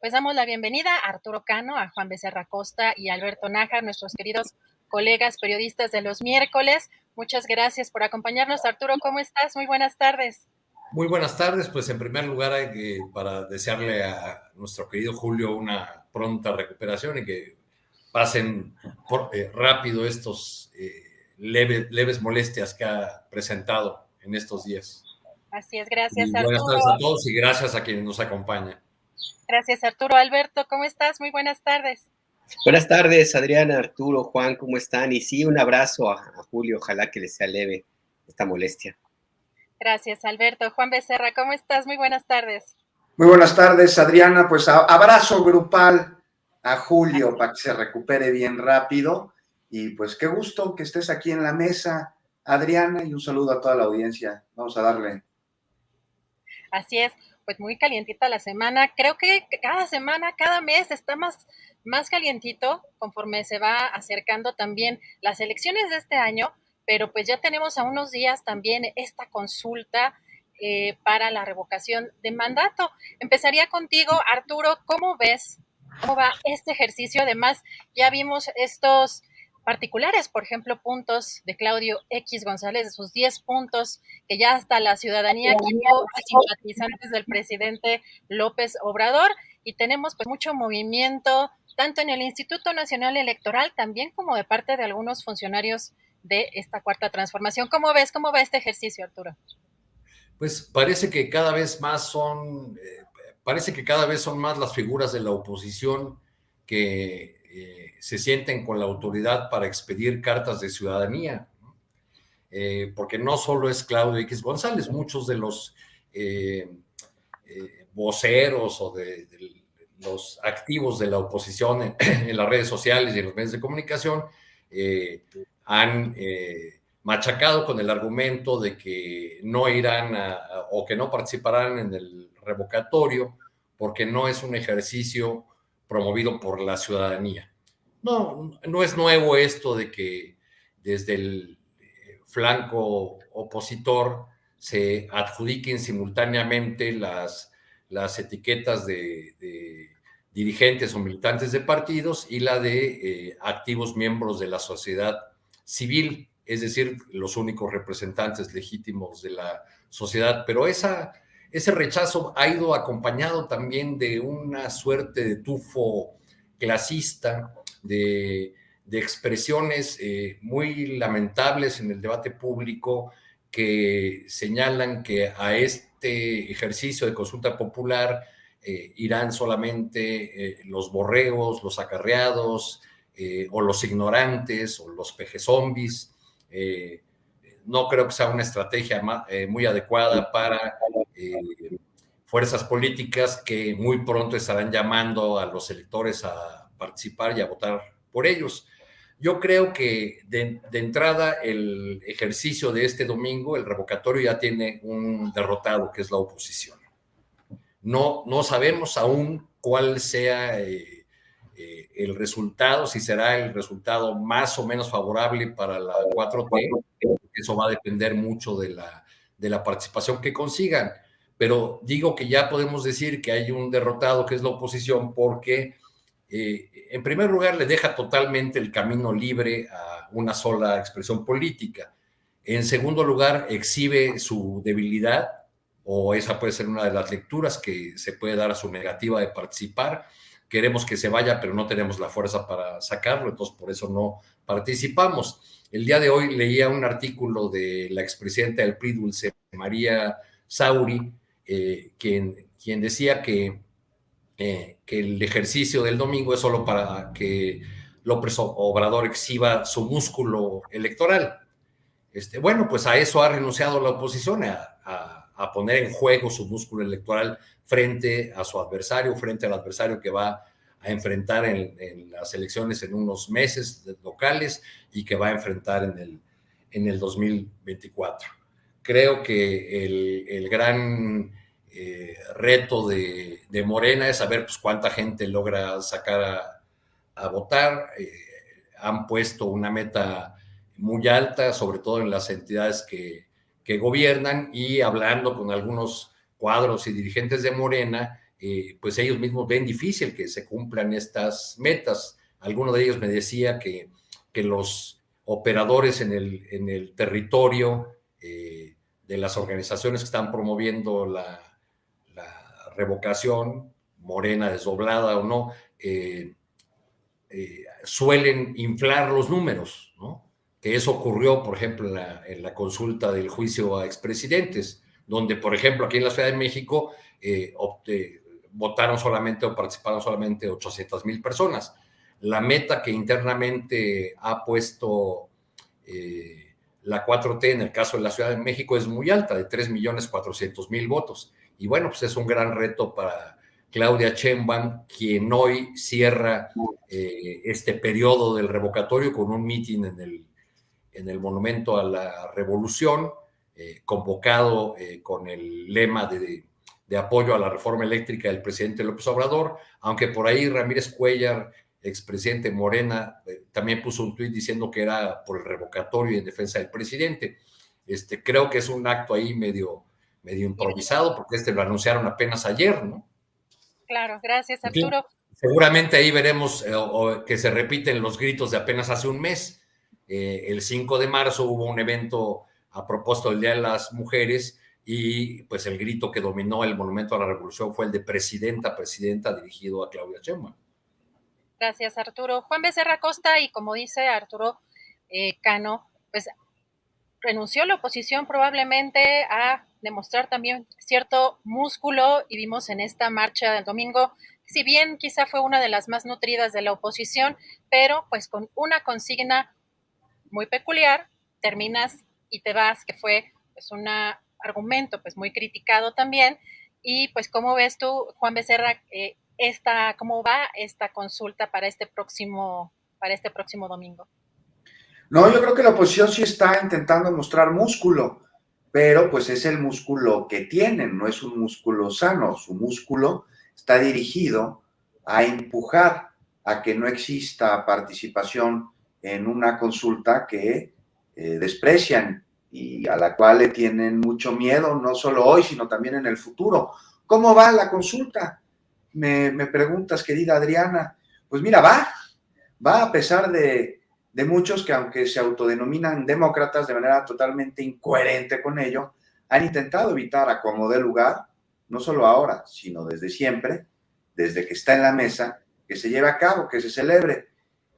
Pues damos la bienvenida a Arturo Cano, a Juan Becerra Costa y a Alberto Nájar, nuestros queridos colegas periodistas de los miércoles. Muchas gracias por acompañarnos. Arturo, ¿cómo estás? Muy buenas tardes. Muy buenas tardes. Pues en primer lugar, para desearle a nuestro querido Julio una pronta recuperación y que pasen rápido estos leves molestias que ha presentado en estos días. Así es, gracias Y buenas Arturo. tardes a todos y gracias a quienes nos acompañan. Gracias Arturo. Alberto, ¿cómo estás? Muy buenas tardes. Buenas tardes, Adriana, Arturo, Juan, ¿cómo están? Y sí, un abrazo a Julio, ojalá que le sea leve esta molestia. Gracias Alberto. Juan Becerra, ¿cómo estás? Muy buenas tardes. Muy buenas tardes, Adriana. Pues abrazo grupal a Julio para que se recupere bien rápido. Y pues qué gusto que estés aquí en la mesa, Adriana, y un saludo a toda la audiencia. Vamos a darle. Así es, pues muy calientita la semana. Creo que cada semana, cada mes está más calientito conforme se va acercando también las elecciones de este año, pero pues ya tenemos a unos días también esta consulta para la revocación de mandato. Empezaría contigo, Arturo, ¿cómo ves? ¿Cómo va este ejercicio? Además, ya vimos estos particulares, por ejemplo, puntos de Claudio X González, de sus 10 puntos que ya hasta la ciudadanía quitó a simpatizantes del presidente López Obrador, y tenemos pues mucho movimiento tanto en el Instituto Nacional Electoral también como de parte de algunos funcionarios de esta cuarta transformación. ¿Cómo ves? ¿Cómo va este ejercicio, Arturo? Pues parece que cada vez son más las figuras de la oposición que se sienten con la autoridad para expedir cartas de ciudadanía, ¿no? Porque no solo es Claudio X González, muchos de los voceros o de los activos de la oposición en las redes sociales y en los medios de comunicación han machacado con el argumento de que no irán o que no participarán en el revocatorio porque no es un ejercicio promovido por la ciudadanía. No es nuevo esto de que desde el flanco opositor se adjudiquen simultáneamente las etiquetas de dirigentes o militantes de partidos y la de activos miembros de la sociedad civil, es decir, los únicos representantes legítimos de la sociedad. Pero ese rechazo ha ido acompañado también de una suerte de tufo clasista, de expresiones muy lamentables en el debate público que señalan que a este ejercicio de consulta popular irán solamente los borregos, los acarreados, o los ignorantes, o los pejezombis. No creo que sea una estrategia muy adecuada para fuerzas políticas que muy pronto estarán llamando a los electores a participar y a votar por ellos. Yo creo que de entrada el ejercicio de este domingo, el revocatorio, ya tiene un derrotado, que es la oposición. No sabemos aún cuál sea el resultado, si será el resultado más o menos favorable para la 4T. Eso va a depender mucho de la participación que consigan. Pero digo que ya podemos decir que hay un derrotado, que es la oposición, porque en primer lugar le deja totalmente el camino libre a una sola expresión política. En segundo lugar, exhibe su debilidad, o esa puede ser una de las lecturas que se puede dar a su negativa de participar. Queremos que se vaya, pero no tenemos la fuerza para sacarlo, entonces por eso no participamos. El día de hoy leía un artículo de la expresidenta del PRI, Dulce María Sauri, quien decía que el ejercicio del domingo es solo para que López Obrador exhiba su músculo electoral. Bueno, pues a eso ha renunciado la oposición, a poner en juego su músculo electoral frente a su adversario, frente al adversario que va a enfrentar en las elecciones en unos meses locales y que va a enfrentar en el 2024. Creo que el gran reto de Morena es saber pues, cuánta gente logra sacar a votar. Han puesto una meta muy alta, sobre todo en las entidades que gobiernan, y hablando con algunos cuadros y dirigentes de Morena, pues ellos mismos ven difícil que se cumplan estas metas. Alguno de ellos me decía que los operadores en el territorio de las organizaciones que están promoviendo la revocación, Morena desdoblada o no, suelen inflar los números, ¿no? Que eso ocurrió, por ejemplo, en la consulta del juicio a expresidentes, donde, por ejemplo, aquí en la Ciudad de México votaron solamente o participaron solamente 800,000 personas. La meta que internamente ha puesto la 4T en el caso de la Ciudad de México es muy alta, de 3,400,000 votos. Y bueno, pues es un gran reto para Claudia Sheinbaum, quien hoy cierra este periodo del revocatorio con un mitin en el Monumento a la Revolución, convocado con el lema de apoyo a la reforma eléctrica del presidente López Obrador, aunque por ahí Ramírez Cuellar, expresidente Morena, también puso un tuit diciendo que era por el revocatorio y en defensa del presidente. Creo que es un acto ahí medio improvisado, porque lo anunciaron apenas ayer, ¿no? Claro, gracias, Arturo. Seguramente ahí veremos que se repiten los gritos de apenas hace un mes. El 5 de marzo hubo un evento a propósito del Día de las Mujeres y pues el grito que dominó el Monumento a la Revolución fue el de presidenta, dirigido a Claudia Sheinbaum. Gracias, Arturo. Juan Becerra Costa, y como dice Arturo Cano, pues renunció la oposición probablemente a demostrar también cierto músculo, y vimos en esta marcha del domingo, si bien quizá fue una de las más nutridas de la oposición, pero pues con una consigna muy peculiar, terminas y te vas, que fue pues un argumento pues muy criticado también. Y pues, ¿cómo ves tú, Juan Becerra, cómo va esta consulta para este próximo domingo? No, yo creo que la oposición sí está intentando mostrar músculo, pero pues es el músculo que tienen, no es un músculo sano. Su músculo está dirigido a empujar a que no exista participación en una consulta que desprecian y a la cual le tienen mucho miedo, no solo hoy, sino también en el futuro. ¿Cómo va la consulta? Me preguntas, querida Adriana. Pues mira, va a pesar de muchos que, aunque se autodenominan demócratas de manera totalmente incoherente con ello, han intentado evitar a como dé lugar, no solo ahora, sino desde siempre, desde que está en la mesa, que se lleve a cabo, que se celebre.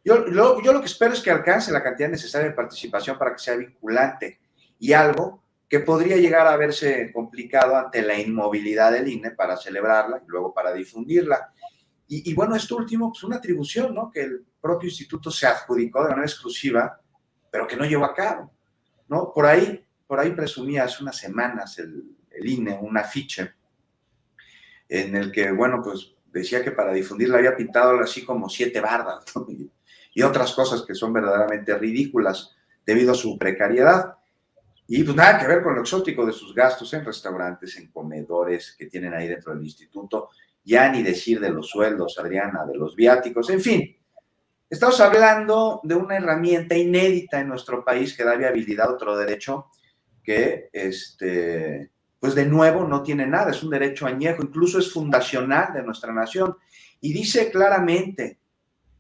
Yo lo que espero es que alcance la cantidad necesaria de participación para que sea vinculante, y algo que podría llegar a verse complicado ante la inmovilidad del INE para celebrarla y luego para difundirla. Y bueno, esto último, pues una atribución, ¿no?, que el propio instituto se adjudicó de manera exclusiva, pero que no llevó a cabo, ¿no? Por ahí presumía hace unas semanas el INE un afiche en el que, bueno, pues decía que para difundirla había pintado algo así como 7 bardas, ¿no?, y otras cosas que son verdaderamente ridículas debido a su precariedad. Y pues nada que ver con lo exótico de sus gastos en restaurantes, en comedores que tienen ahí dentro del instituto. Ya ni decir de los sueldos, Adriana, de los viáticos, en fin. Estamos hablando de una herramienta inédita en nuestro país que da viabilidad a otro derecho que, pues de nuevo no tiene nada, es un derecho añejo, incluso es fundacional de nuestra nación. Y dice claramente,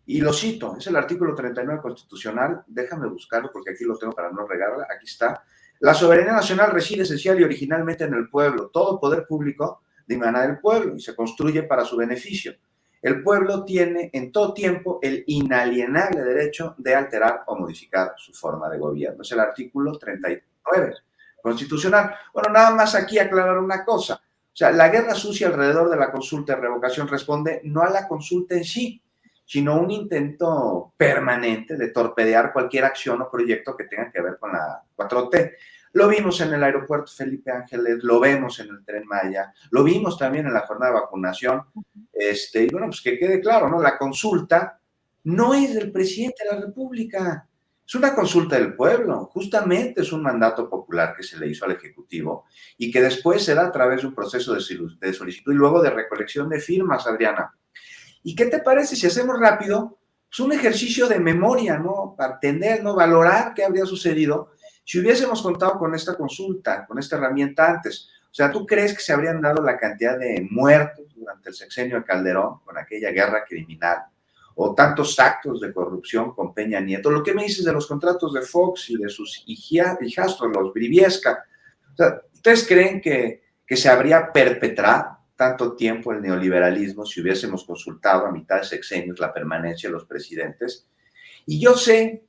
y lo cito, es el artículo 39 constitucional, déjame buscarlo porque aquí lo tengo para no regarla, aquí está. La soberanía nacional reside esencial y originalmente en el pueblo. Todo poder público dimana del pueblo y se construye para su beneficio. El pueblo tiene en todo tiempo el inalienable derecho de alterar o modificar su forma de gobierno. Es el artículo 39 constitucional. Bueno, nada más aquí aclarar una cosa. O sea, la guerra sucia alrededor de la consulta de revocación responde no a la consulta en sí, sino a un intento permanente de torpedear cualquier acción o proyecto que tenga que ver con la 4T. Lo vimos en el aeropuerto Felipe Ángeles, lo vemos en el Tren Maya, lo vimos también en la jornada de vacunación. Y bueno, pues que quede claro, ¿no? La consulta no es del presidente de la República, es una consulta del pueblo. Justamente es un mandato popular que se le hizo al Ejecutivo y que después se da a través de un proceso de solicitud y luego de recolección de firmas, Adriana. ¿Y qué te parece si hacemos rápido? Es un ejercicio de memoria, ¿no? Para entender, ¿no? Valorar qué habría sucedido si hubiésemos contado con esta consulta, con esta herramienta antes. O sea, ¿tú crees que se habrían dado la cantidad de muertos durante el sexenio de Calderón con aquella guerra criminal? O tantos actos de corrupción con Peña Nieto. Lo que me dices de los contratos de Fox y de sus hijastros, los Briviesca. O sea, ¿ustedes creen que se habría perpetrado tanto tiempo el neoliberalismo si hubiésemos consultado a mitad de sexenios la permanencia de los presidentes? Y yo sé,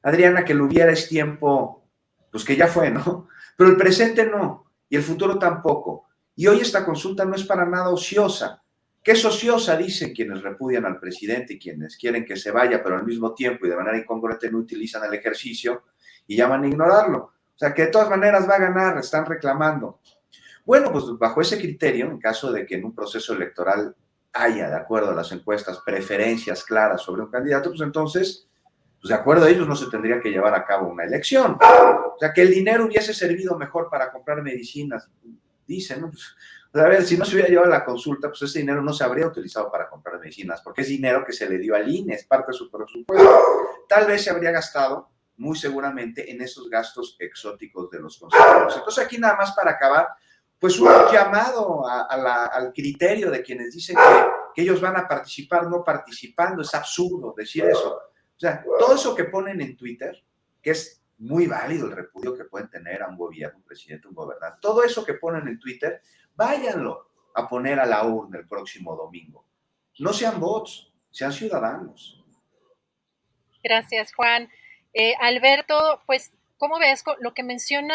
Adriana, que el hubiera es tiempo, pues que ya fue, ¿no? Pero el presente no, y el futuro tampoco. Y hoy esta consulta no es para nada ociosa. ¿Qué es ociosa? Dicen quienes repudian al presidente y quienes quieren que se vaya, pero al mismo tiempo y de manera incongruente no utilizan el ejercicio y llaman a ignorarlo. O sea, que de todas maneras va a ganar, están reclamando. Bueno, pues bajo ese criterio, en caso de que en un proceso electoral haya, de acuerdo a las encuestas, preferencias claras sobre un candidato, pues entonces, pues de acuerdo a ellos, no se tendría que llevar a cabo una elección. O sea, que el dinero hubiese servido mejor para comprar medicinas, dicen, ¿no? Pues, a ver, si no se hubiera llevado a la consulta, pues ese dinero no se habría utilizado para comprar medicinas, porque es dinero que se le dio al INE, es parte de su presupuesto. Tal vez se habría gastado, muy seguramente, en esos gastos exóticos de los consejeros. Entonces, aquí nada más para acabar, pues un llamado al criterio de quienes dicen que ellos van a participar no participando. Es absurdo decir eso. O sea, todo eso que ponen en Twitter, que es muy válido el repudio que pueden tener a un gobierno, un presidente, un gobernante, todo eso que ponen en Twitter, váyanlo a poner a la urna el próximo domingo. No sean bots, sean ciudadanos. Gracias, Juan. Alberto, pues, ¿cómo ves? Lo que menciona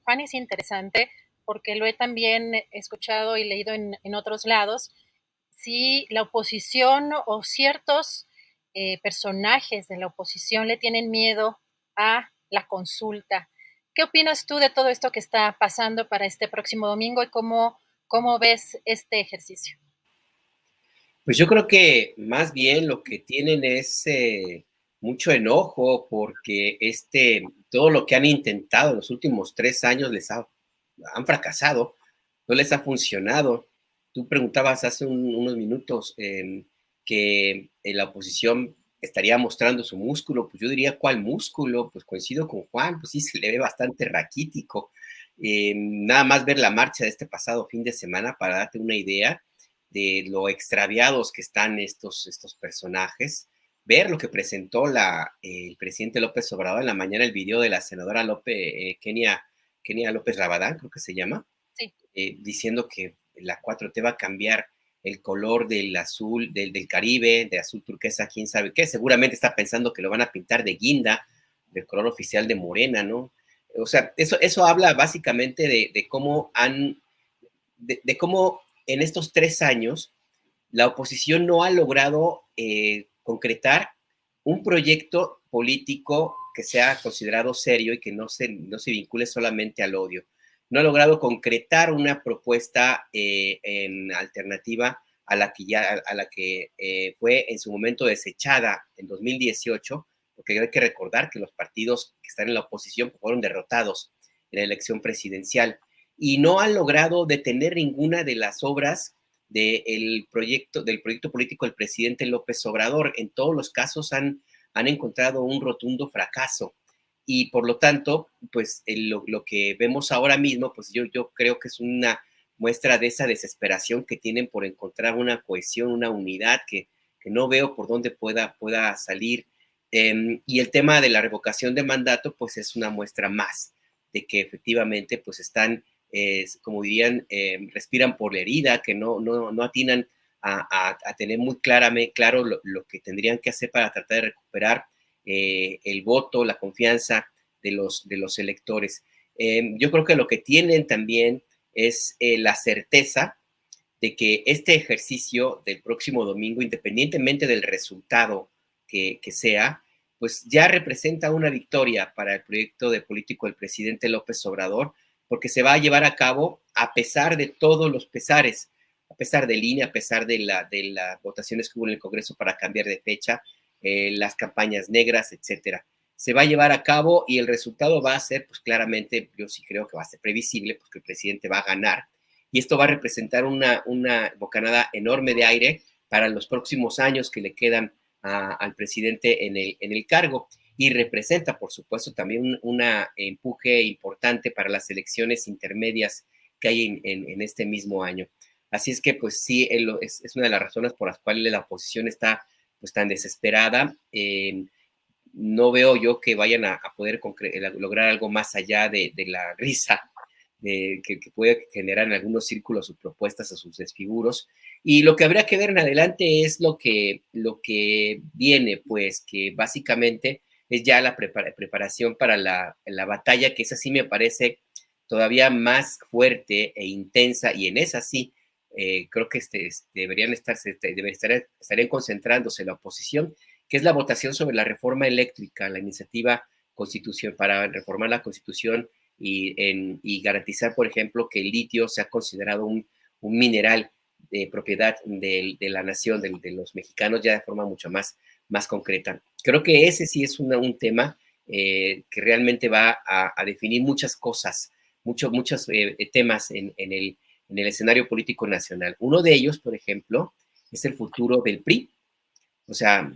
Juan es interesante porque lo he también escuchado y leído en otros lados. Si la oposición o ciertos personajes de la oposición le tienen miedo a la consulta. ¿Qué opinas tú de todo esto que está pasando para este próximo domingo y cómo ves este ejercicio? Pues yo creo que más bien lo que tienen es mucho enojo porque todo lo que han intentado en los últimos 3 años han fracasado, no les ha funcionado. Tú preguntabas hace unos minutos que la oposición estaría mostrando su músculo. Pues yo diría, ¿cuál músculo? Pues coincido con Juan, pues sí se le ve bastante raquítico. Nada más ver la marcha de este pasado fin de semana para darte una idea de lo extraviados que están estos personajes, ver lo que presentó el presidente López Obrador en la mañana, el video de la senadora Kenia López Rabadán, creo que se llama, sí. Diciendo que la 4T va a cambiar el color del azul, del Caribe, de azul turquesa, quién sabe qué, seguramente está pensando que lo van a pintar de guinda, del color oficial de Morena, ¿no? O sea, eso habla básicamente de cómo de cómo en estos 3 años la oposición no ha logrado concretar un proyecto político que sea considerado serio y que no se vincule solamente al odio. No ha logrado concretar una propuesta en alternativa a la que fue en su momento desechada en 2018, porque hay que recordar que los partidos que están en la oposición fueron derrotados en la elección presidencial y no han logrado detener ninguna de las obras del proyecto político del presidente López Obrador. En todos los casos han encontrado un rotundo fracaso y por lo tanto, pues lo que vemos ahora mismo, pues yo creo que es una muestra de esa desesperación que tienen por encontrar una cohesión, una unidad que no veo por dónde pueda salir. Y el tema de la revocación de mandato, pues es una muestra más de que efectivamente pues están como dirían, respiran por la herida, que no atinan a tener muy claro lo que tendrían que hacer para tratar de recuperar el voto, la confianza de los electores. Yo creo que lo que tienen también es la certeza de que este ejercicio del próximo domingo, independientemente del resultado que sea, pues ya representa una victoria para el proyecto de político del presidente López Obrador, porque se va a llevar a cabo a pesar de todos los pesares, a pesar del INE, a pesar de las votaciones que hubo en el Congreso para cambiar de fecha, las campañas negras, etcétera. Se va a llevar a cabo y el resultado va a ser, pues claramente, yo sí creo que va a ser previsible, porque el presidente va a ganar, y esto va a representar una bocanada enorme de aire para los próximos años que le quedan al presidente en el cargo. y representa, por supuesto, también un empuje importante para las elecciones intermedias que hay en este mismo año. Así es que, pues sí, es una de las razones por las cuales la oposición está pues tan desesperada. No veo yo que vayan a poder lograr algo más allá de la risa que puede generar en algunos círculos sus propuestas o sus desfiguros. Y lo que habría que ver en adelante es lo que viene, pues que básicamente es ya la preparación para la batalla, que esa sí me parece todavía más fuerte e intensa, y en esa sí creo que estarían concentrándose la oposición, que es la votación sobre la reforma eléctrica, la iniciativa constitución para reformar la Constitución y garantizar, por ejemplo, que el litio sea considerado un mineral de propiedad de la nación, de los mexicanos, ya de forma mucho más concreta. Creo que ese sí es un tema que realmente va a definir muchas cosas, muchos temas en el escenario político nacional. Uno de ellos, por ejemplo, es el futuro del PRI. O sea,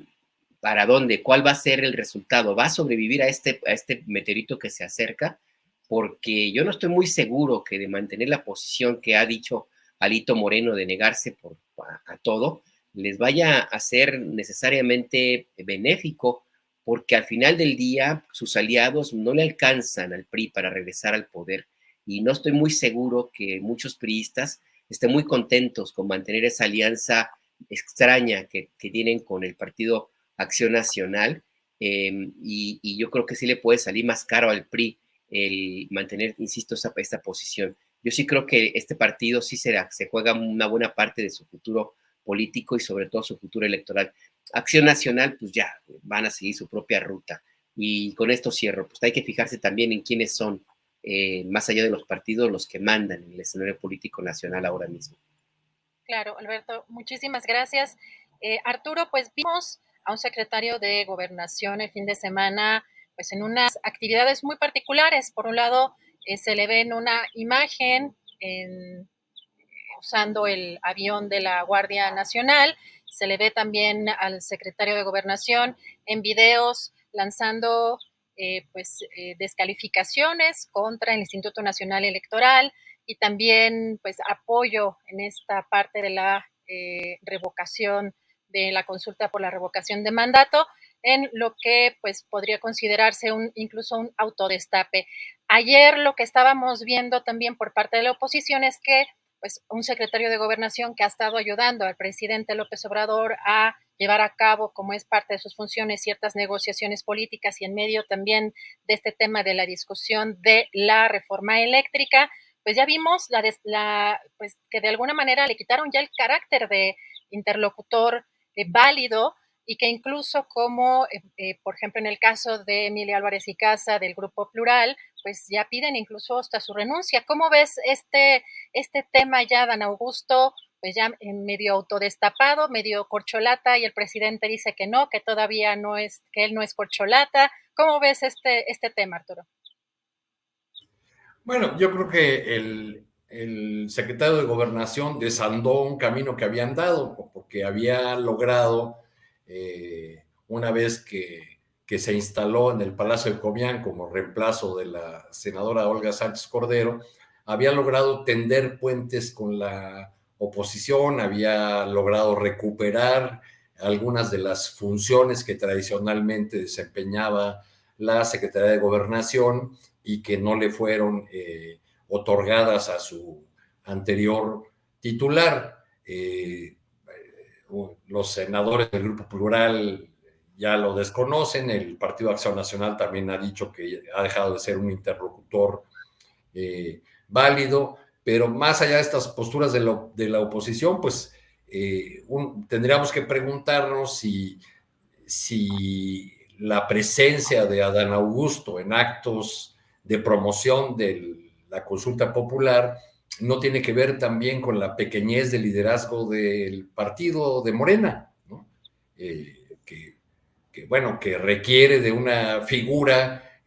¿para dónde? ¿Cuál va a ser el resultado? ¿Va a sobrevivir a este meteorito que se acerca? Porque yo no estoy muy seguro que de mantener la posición que ha dicho Alito Moreno de negarse a todo, les vaya a ser necesariamente benéfico, porque al final del día sus aliados no le alcanzan al PRI para regresar al poder. Y no estoy muy seguro que muchos priistas estén muy contentos con mantener esa alianza extraña que tienen con el Partido Acción Nacional, y yo creo que sí le puede salir más caro al PRI el mantener, insisto, esta posición. Yo sí creo que este partido sí se juega una buena parte de su futuro político y sobre todo su futuro electoral. Acción Nacional, pues ya van a seguir su propia ruta. Y con esto cierro, pues hay que fijarse también en quiénes son, más allá de los partidos, los que mandan en el escenario político nacional ahora mismo. Claro, Alberto, muchísimas gracias. Arturo, pues vimos a un secretario de Gobernación el fin de semana, pues en unas actividades muy particulares. Por un lado, se le ve en una imagen usando el avión de la Guardia Nacional, se le ve también al secretario de Gobernación en videos lanzando descalificaciones contra el Instituto Nacional Electoral y también pues apoyo en esta parte de la revocación de la consulta por la revocación de mandato, en lo que pues podría considerarse incluso un autodestape. Ayer lo que estábamos viendo también por parte de la oposición es que pues un secretario de Gobernación que ha estado ayudando al presidente López Obrador a llevar a cabo, como es parte de sus funciones, ciertas negociaciones políticas y en medio también de este tema de la discusión de la reforma eléctrica, pues ya vimos pues que de alguna manera le quitaron ya el carácter de interlocutor válido y que incluso como, por ejemplo, en el caso de Emilia Álvarez y Casa del Grupo Plural, pues ya piden incluso hasta su renuncia. ¿Cómo ves este tema ya, Dan Augusto? Pues ya medio autodestapado, medio corcholata, y el presidente dice que no, que todavía no es, que él no es corcholata. ¿Cómo ves este tema, Arturo? Bueno, yo creo que el secretario de Gobernación desandó un camino que había andado, porque había logrado, una vez que se instaló en el Palacio de Cobián como reemplazo de la senadora Olga Sánchez Cordero, había logrado tender puentes con la oposición, había logrado recuperar algunas de las funciones que tradicionalmente desempeñaba la Secretaría de Gobernación y que no le fueron otorgadas a su anterior titular. Los senadores del Grupo Plural ya lo desconocen, el Partido Acción Nacional también ha dicho que ha dejado de ser un interlocutor válido, pero más allá de estas posturas de la oposición, pues tendríamos que preguntarnos si la presencia de Adán Augusto en actos de promoción de la consulta popular no tiene que ver también con la pequeñez del liderazgo del partido de Morena, ¿no? Que requiere de una figura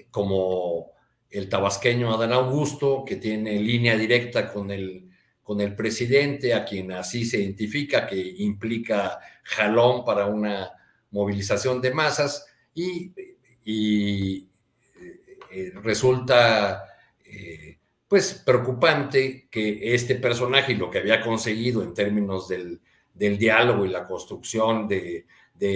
como el tabasqueño Adán Augusto, que tiene línea directa con el presidente, a quien así se identifica, que implica jalón para una movilización de masas y resulta pues preocupante que este personaje y lo que había conseguido en términos del diálogo y la construcción de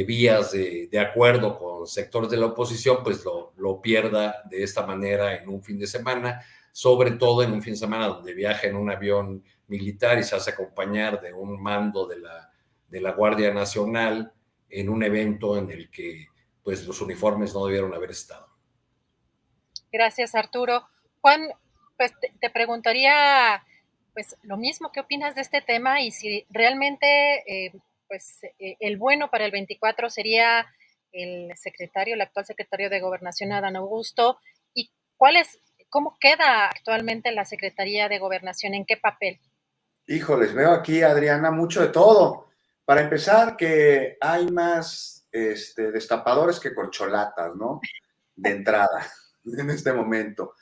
vías de acuerdo con sectores de la oposición, pues lo pierda de esta manera en un fin de semana, sobre todo en un fin de semana donde viaja en un avión militar y se hace acompañar de un mando de la Guardia Nacional en un evento en el que pues los uniformes no debieron haber estado. Gracias, Arturo. Juan, pues te preguntaría pues lo mismo, ¿qué opinas de este tema? Y si realmente el bueno para el 24 sería el actual secretario de Gobernación, Adán Augusto, y cómo queda actualmente la Secretaría de Gobernación, ¿en qué papel? Híjoles, veo aquí, Adriana, mucho de todo. Para empezar, que hay más destapadores que corcholatas, ¿no? De entrada, en este momento.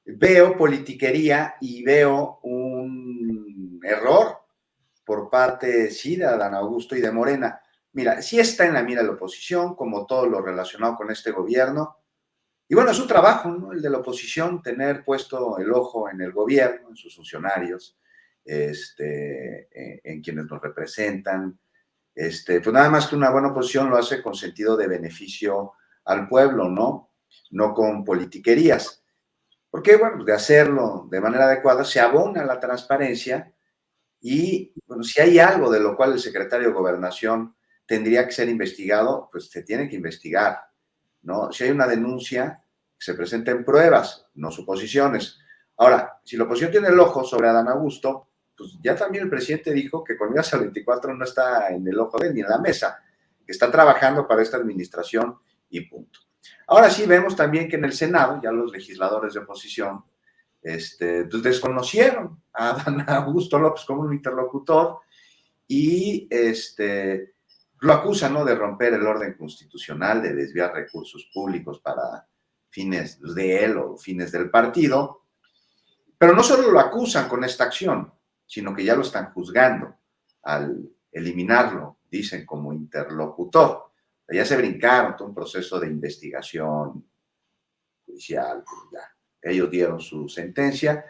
Veo politiquería y veo un error por parte, sí, de Adán Augusto y de Morena. Mira, sí está en la mira de la oposición, como todo lo relacionado con este gobierno. Y bueno, es un trabajo, ¿no? El de la oposición, tener puesto el ojo en el gobierno, en sus funcionarios, en quienes nos representan. Pues nada más que una buena oposición lo hace con sentido de beneficio al pueblo, ¿no? No con politiquerías. Porque, bueno, de hacerlo de manera adecuada se abona la transparencia y, bueno, si hay algo de lo cual el secretario de Gobernación tendría que ser investigado, pues se tiene que investigar, ¿no? Si hay una denuncia, que se presenten pruebas, no suposiciones. Ahora, si la oposición tiene el ojo sobre Adán Augusto, pues ya también el presidente dijo que con Miras al 24 no está en el ojo de él ni en la mesa, que está trabajando para esta administración y punto. Ahora sí vemos también que en el Senado, ya los legisladores de oposición, pues desconocieron a Adán Augusto López como un interlocutor y lo acusan, ¿no?, de romper el orden constitucional, de desviar recursos públicos para fines de él o fines del partido. Pero no solo lo acusan con esta acción, sino que ya lo están juzgando al eliminarlo, dicen, como interlocutor. Ya se brincaron todo un proceso de investigación judicial, ya. Ellos dieron su sentencia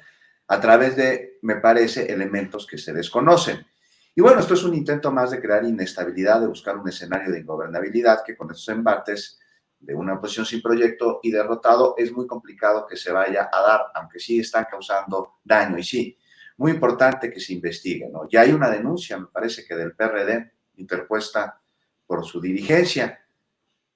a través de, me parece, elementos que se desconocen. Y bueno, esto es un intento más de crear inestabilidad, de buscar un escenario de ingobernabilidad que con estos embates de una oposición sin proyecto y derrotado es muy complicado que se vaya a dar, aunque sí están causando daño. Y sí, muy importante que se investigue, ¿no? Ya hay una denuncia, me parece que del PRD, interpuesta por su dirigencia,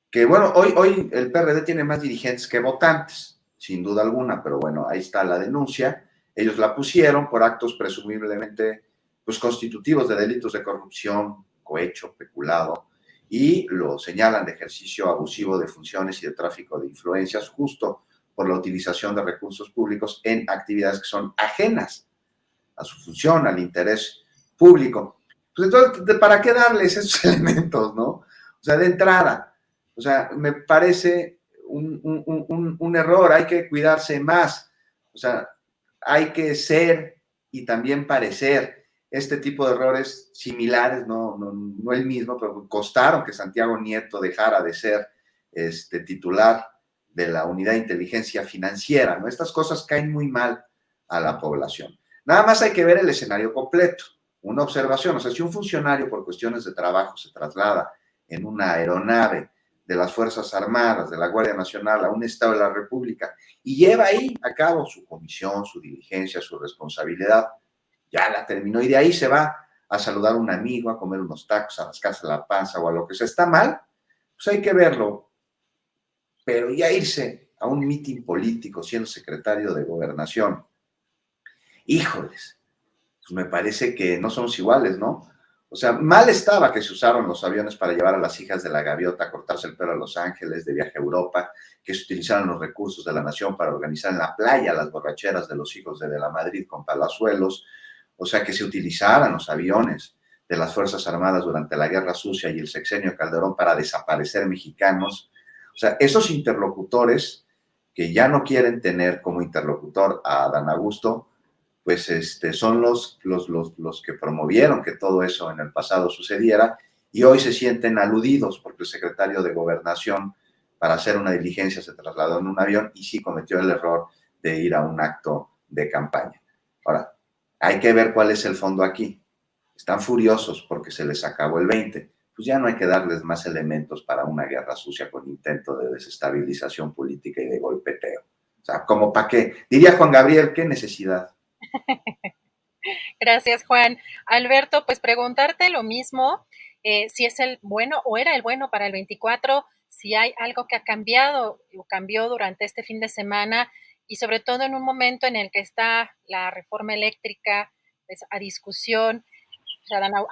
que bueno, hoy el PRD tiene más dirigentes que votantes, sin duda alguna, pero bueno, ahí está la denuncia. Ellos la pusieron por actos presumiblemente pues constitutivos de delitos de corrupción, cohecho, peculado, y lo señalan de ejercicio abusivo de funciones y de tráfico de influencias, justo por la utilización de recursos públicos en actividades que son ajenas a su función, al interés público. Pues entonces, ¿para qué darles esos elementos, no? O sea, de entrada, o sea, me parece un error, hay que cuidarse más, o sea, hay que ser y también parecer. Este tipo de errores similares, no el mismo, pero costaron que Santiago Nieto dejara de ser titular de la Unidad de Inteligencia Financiera, ¿no? Estas cosas caen muy mal a la población. Nada más hay que ver el escenario completo. Una observación, o sea, si un funcionario por cuestiones de trabajo se traslada en una aeronave de las Fuerzas Armadas, de la Guardia Nacional, a un Estado de la República y lleva ahí a cabo su comisión, su diligencia, su responsabilidad, ya la terminó y de ahí se va a saludar a un amigo, a comer unos tacos, a rascarse la panza o a lo que sea, está mal, pues hay que verlo. Pero ya irse a un mitin político siendo secretario de Gobernación, híjoles, pues me parece que no somos iguales, ¿no? O sea, mal estaba que se usaron los aviones para llevar a las hijas de la gaviota a cortarse el pelo a Los Ángeles, de viaje a Europa, que se utilizaron los recursos de la nación para organizar en la playa las borracheras de los hijos de la Madrid con Palazuelos, o sea, que se utilizaran los aviones de las Fuerzas Armadas durante la Guerra Sucia y el sexenio Calderón para desaparecer mexicanos. O sea, esos interlocutores que ya no quieren tener como interlocutor a Adán Augusto, pues son los que promovieron que todo eso en el pasado sucediera y hoy se sienten aludidos porque el secretario de Gobernación, para hacer una diligencia, se trasladó en un avión y sí cometió el error de ir a un acto de campaña. Ahora, hay que ver cuál es el fondo aquí. Están furiosos porque se les acabó el 20. Pues ya no hay que darles más elementos para una guerra sucia con intento de desestabilización política y de golpeteo. O sea, como para qué. Diría Juan Gabriel, ¿qué necesidad? Gracias, Juan. Alberto, pues preguntarte lo mismo, si es el bueno o era el bueno para el 24, si hay algo que ha cambiado o cambió durante este fin de semana y sobre todo en un momento en el que está la reforma eléctrica pues, a discusión.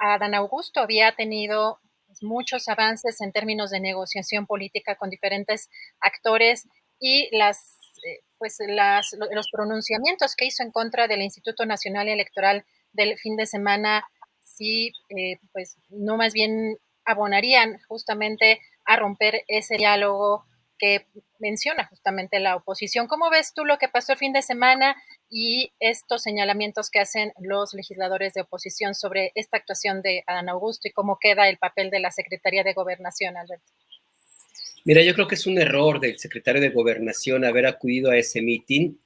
Adán Augusto había tenido pues, muchos avances en términos de negociación política con diferentes actores y los pronunciamientos que hizo en contra del Instituto Nacional Electoral del fin de semana, sí, pues no más bien abonarían justamente a romper ese diálogo que menciona justamente la oposición. ¿Cómo ves tú lo que pasó el fin de semana y estos señalamientos que hacen los legisladores de oposición sobre esta actuación de Adán Augusto y cómo queda el papel de la Secretaría de Gobernación, Alberto? Mira, yo creo que es un error del secretario de Gobernación haber acudido a ese mitin,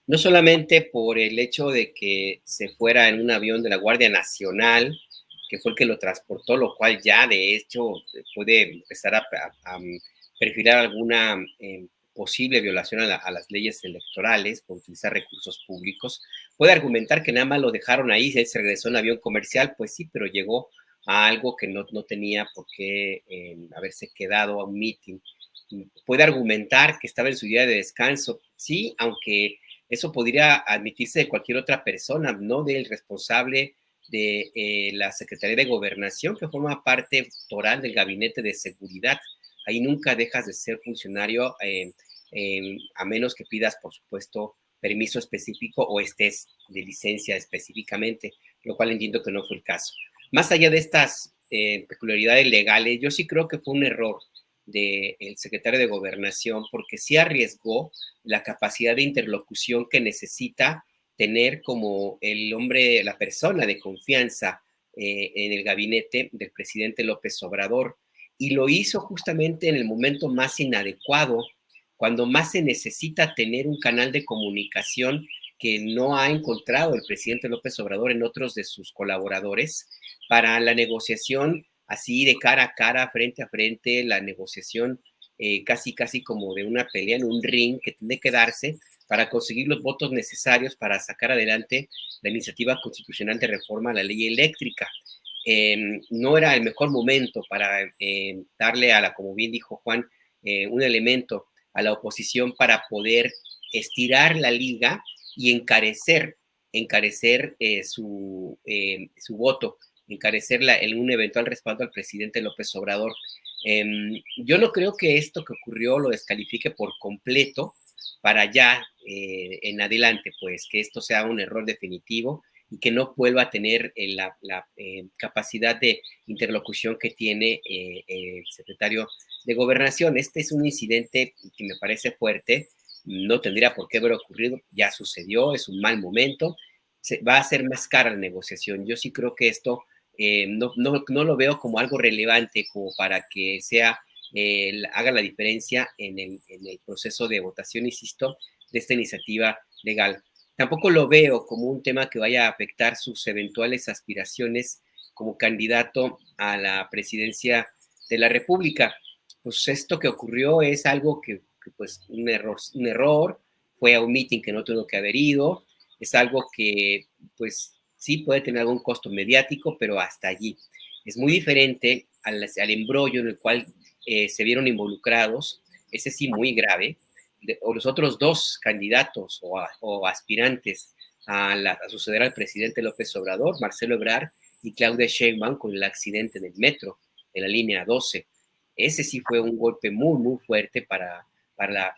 no solamente por el hecho de que se fuera en un avión de la Guardia Nacional, que fue el que lo transportó, lo cual ya de hecho puede empezar a perfilar alguna posible violación a las leyes electorales por utilizar recursos públicos. Puede argumentar que nada más lo dejaron ahí, él se regresó en avión comercial, pues sí, pero llegó a algo que no tenía por qué haberse quedado a un meeting. Puede argumentar que estaba en su día de descanso, sí, aunque eso podría admitirse de cualquier otra persona, no del responsable de la Secretaría de Gobernación, que forma parte total del Gabinete de Seguridad. Ahí nunca dejas de ser funcionario, a menos que pidas, por supuesto, permiso específico o estés de licencia específicamente, lo cual entiendo que no fue el caso. Más allá de estas peculiaridades legales, yo sí creo que fue un error del secretario de Gobernación, porque sí arriesgó la capacidad de interlocución que necesita tener como el hombre, la persona de confianza en el gabinete del presidente López Obrador. Y lo hizo justamente en el momento más inadecuado, cuando más se necesita tener un canal de comunicación que no ha encontrado el presidente López Obrador en otros de sus colaboradores para la negociación así de cara a cara, frente a frente, la negociación casi como de una pelea en un ring que tiene que darse para conseguir los votos necesarios para sacar adelante la iniciativa constitucional de reforma a la ley eléctrica. No era el mejor momento para darle como bien dijo Juan, un elemento a la oposición para poder estirar la liga y encarecer su voto, encarecer un eventual respaldo al presidente López Obrador. Yo no creo que esto que ocurrió lo descalifique por completo para ya en adelante, pues que esto sea un error definitivo y que no vuelva a tener la capacidad de interlocución que tiene el secretario de Gobernación. Este es un incidente que me parece fuerte, no tendría por qué haber ocurrido, ya sucedió, es un mal momento, va a ser más cara la negociación. Yo sí creo que esto no lo veo como algo relevante como para que haga la diferencia en el proceso de votación, insisto, de esta iniciativa legal. Tampoco lo veo como un tema que vaya a afectar sus eventuales aspiraciones como candidato a la presidencia de la República. Pues esto que ocurrió es algo que pues un error, fue a un meeting que no tuvo que haber ido, es algo que pues sí puede tener algún costo mediático, pero hasta allí. Es muy diferente al embrollo en el cual se vieron involucrados, ese sí muy grave, o los otros dos candidatos o aspirantes a suceder al presidente López Obrador, Marcelo Ebrard y Claudia Sheinbaum, con el accidente del metro de la línea 12. Ese sí fue un golpe muy, muy fuerte para la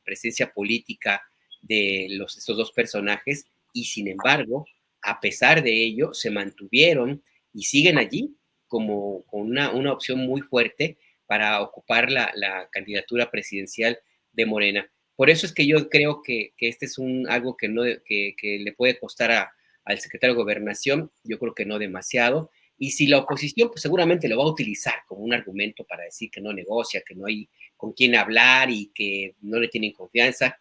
presencia política de estos dos personajes, y sin embargo, a pesar de ello, se mantuvieron y siguen allí como con una opción muy fuerte para ocupar la candidatura presidencial de Morena. Por eso es que yo creo que este es algo que le puede costar al secretario de Gobernación, yo creo que no demasiado, Y si la oposición, pues seguramente lo va a utilizar como un argumento para decir que no negocia, que no hay con quién hablar y que no le tienen confianza,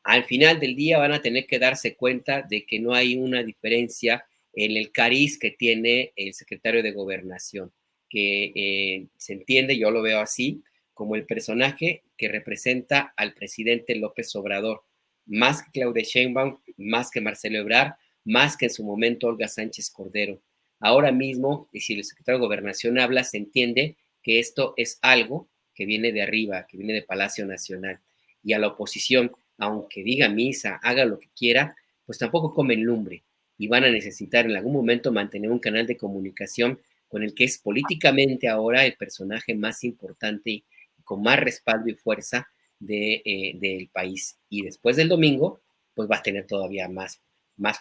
al final del día van a tener que darse cuenta de que no hay una diferencia en el cariz que tiene el secretario de Gobernación, que se entiende, yo lo veo así, como el personaje que representa al presidente López Obrador, más que Claudia Sheinbaum, más que Marcelo Ebrard, más que en su momento Olga Sánchez Cordero. Ahora mismo, si el secretario de Gobernación habla, se entiende que esto es algo que viene de arriba, que viene de Palacio Nacional. Y a la oposición, aunque diga misa, haga lo que quiera, pues tampoco comen lumbre y van a necesitar en algún momento mantener un canal de comunicación con el que es políticamente ahora el personaje más importante y con más respaldo y fuerza del país. Y después del domingo, pues va a tener todavía más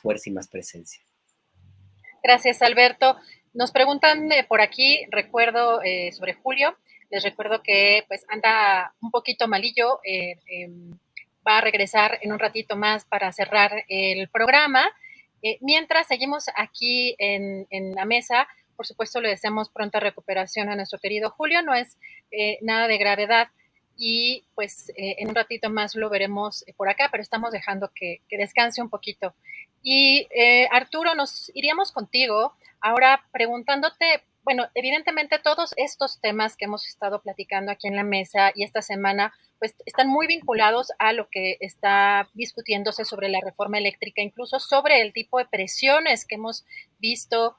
fuerza y más presencia. Gracias, Alberto. Nos preguntan por aquí, recuerdo sobre Julio, les recuerdo que pues anda un poquito malillo, va a regresar en un ratito más para cerrar el programa. Mientras seguimos aquí en la mesa, por supuesto le deseamos pronta recuperación a nuestro querido Julio, no es nada de gravedad y pues en un ratito más lo veremos por acá, pero estamos dejando que descanse un poquito. Y Arturo, nos iríamos contigo ahora preguntándote, bueno, evidentemente todos estos temas que hemos estado platicando aquí en la mesa y esta semana, pues están muy vinculados a lo que está discutiéndose sobre la reforma eléctrica, incluso sobre el tipo de presiones que hemos visto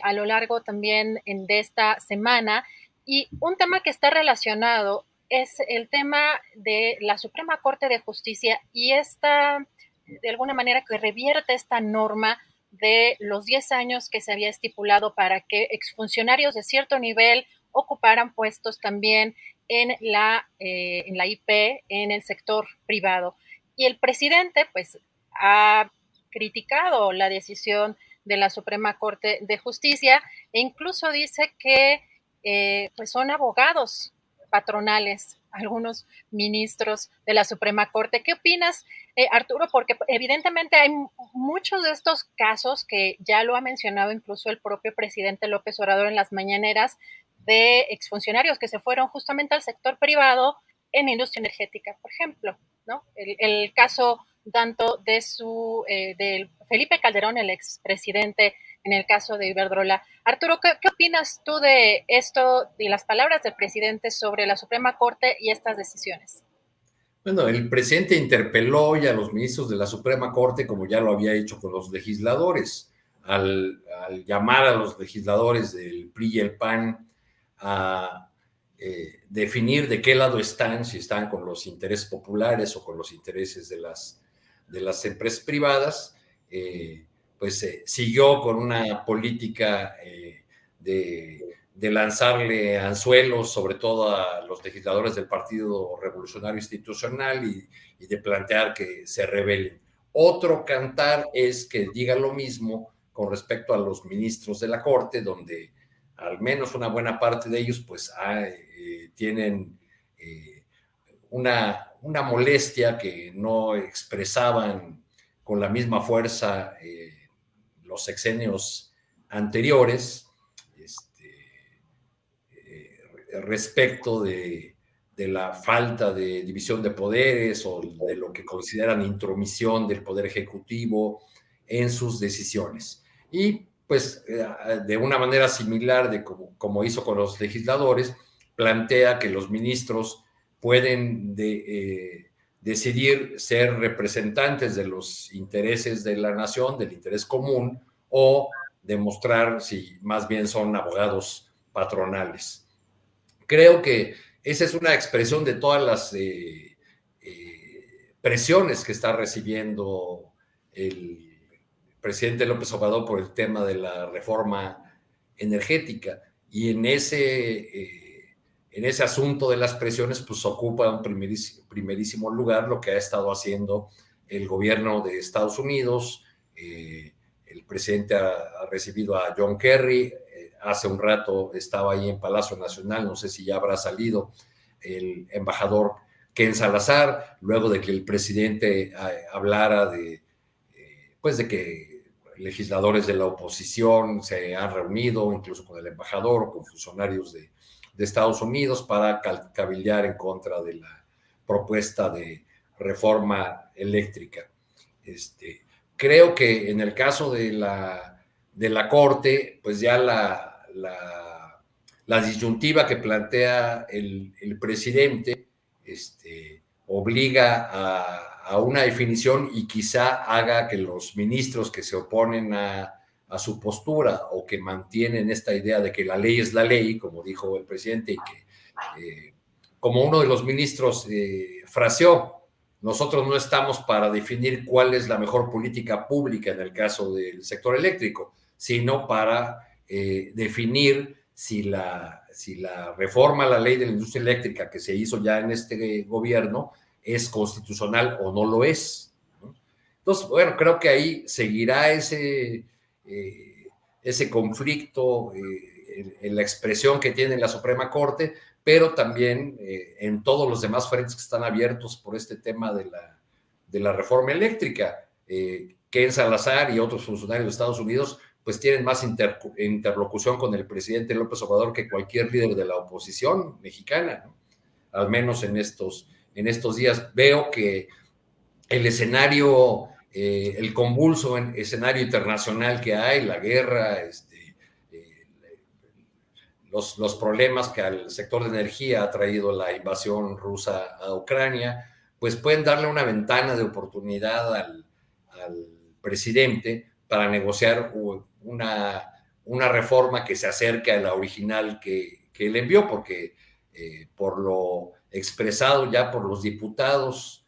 a lo largo también de esta semana. Y un tema que está relacionado es el tema de la Suprema Corte de Justicia y esta, de alguna manera, que revierte esta norma de los 10 años que se había estipulado para que exfuncionarios de cierto nivel ocuparan puestos también en la IP, en el sector privado. Y el presidente, pues, ha criticado la decisión de la Suprema Corte de Justicia e incluso dice que pues son abogados patronales algunos ministros de la Suprema Corte. ¿Qué opinas, Arturo? Porque evidentemente hay muchos de estos casos que ya lo ha mencionado incluso el propio presidente López Obrador en las mañaneras de exfuncionarios que se fueron justamente al sector privado en industria energética, por ejemplo, ¿no? El caso tanto de del Felipe Calderón, el expresidente, en el caso de Iberdrola. Arturo, ¿qué opinas tú de esto y las palabras del presidente sobre la Suprema Corte y estas decisiones? Bueno, el presidente interpeló ya a los ministros de la Suprema Corte, como ya lo había hecho con los legisladores, al llamar a los legisladores del PRI y el PAN a definir de qué lado están, si están con los intereses populares o con los intereses de las empresas privadas, pues siguió con una política de lanzarle anzuelos, sobre todo a los legisladores del Partido Revolucionario Institucional y de plantear que se rebelen. Otro cantar es que diga lo mismo con respecto a los ministros de la Corte, donde al menos una buena parte de ellos pues tienen una molestia que no expresaban con la misma fuerza los sexenios anteriores, respecto de la falta de división de poderes o de lo que consideran intromisión del Poder Ejecutivo en sus decisiones. Y pues de una manera similar de como hizo con los legisladores, plantea que los ministros pueden decidir ser representantes de los intereses de la nación, del interés común, o demostrar si más bien son abogados patronales. Creo que esa es una expresión de todas las presiones que está recibiendo el presidente López Obrador por el tema de la reforma energética. Y en ese asunto de las presiones, pues ocupa un primerísimo lugar lo que ha estado haciendo el gobierno de Estados Unidos. El presidente ha recibido a John Kerry. Hace un rato estaba ahí en Palacio Nacional, no sé si ya habrá salido el embajador Ken Salazar, luego de que el presidente hablara de que legisladores de la oposición se han reunido, incluso con el embajador o con funcionarios de Estados Unidos, para cabildear en contra de la propuesta de reforma eléctrica. Creo que en el caso de la Corte, pues ya la disyuntiva que plantea el presidente obliga a una definición y quizá haga que los ministros que se oponen a su postura o que mantienen esta idea de que la ley es la ley, como dijo el presidente, y que, como uno de los ministros fraseó, nosotros no estamos para definir cuál es la mejor política pública en el caso del sector eléctrico, sino para definir si la reforma a la ley de la industria eléctrica que se hizo ya en este gobierno es constitucional o no lo es, ¿no? Entonces, bueno, creo que ahí seguirá ese conflicto en la expresión que tiene la Suprema Corte, pero también en todos los demás frentes que están abiertos por este tema de la reforma eléctrica. Ken Salazar y otros funcionarios de Estados Unidos pues tienen más interlocución con el presidente López Obrador que cualquier líder de la oposición mexicana, ¿no? Al menos en estos días. Veo que el escenario, el convulso escenario internacional que hay, la guerra, los problemas que al sector de energía ha traído la invasión rusa a Ucrania, pues pueden darle una ventana de oportunidad al presidente para negociar una reforma que se acerque a la original que él envió, porque por lo expresado ya por los diputados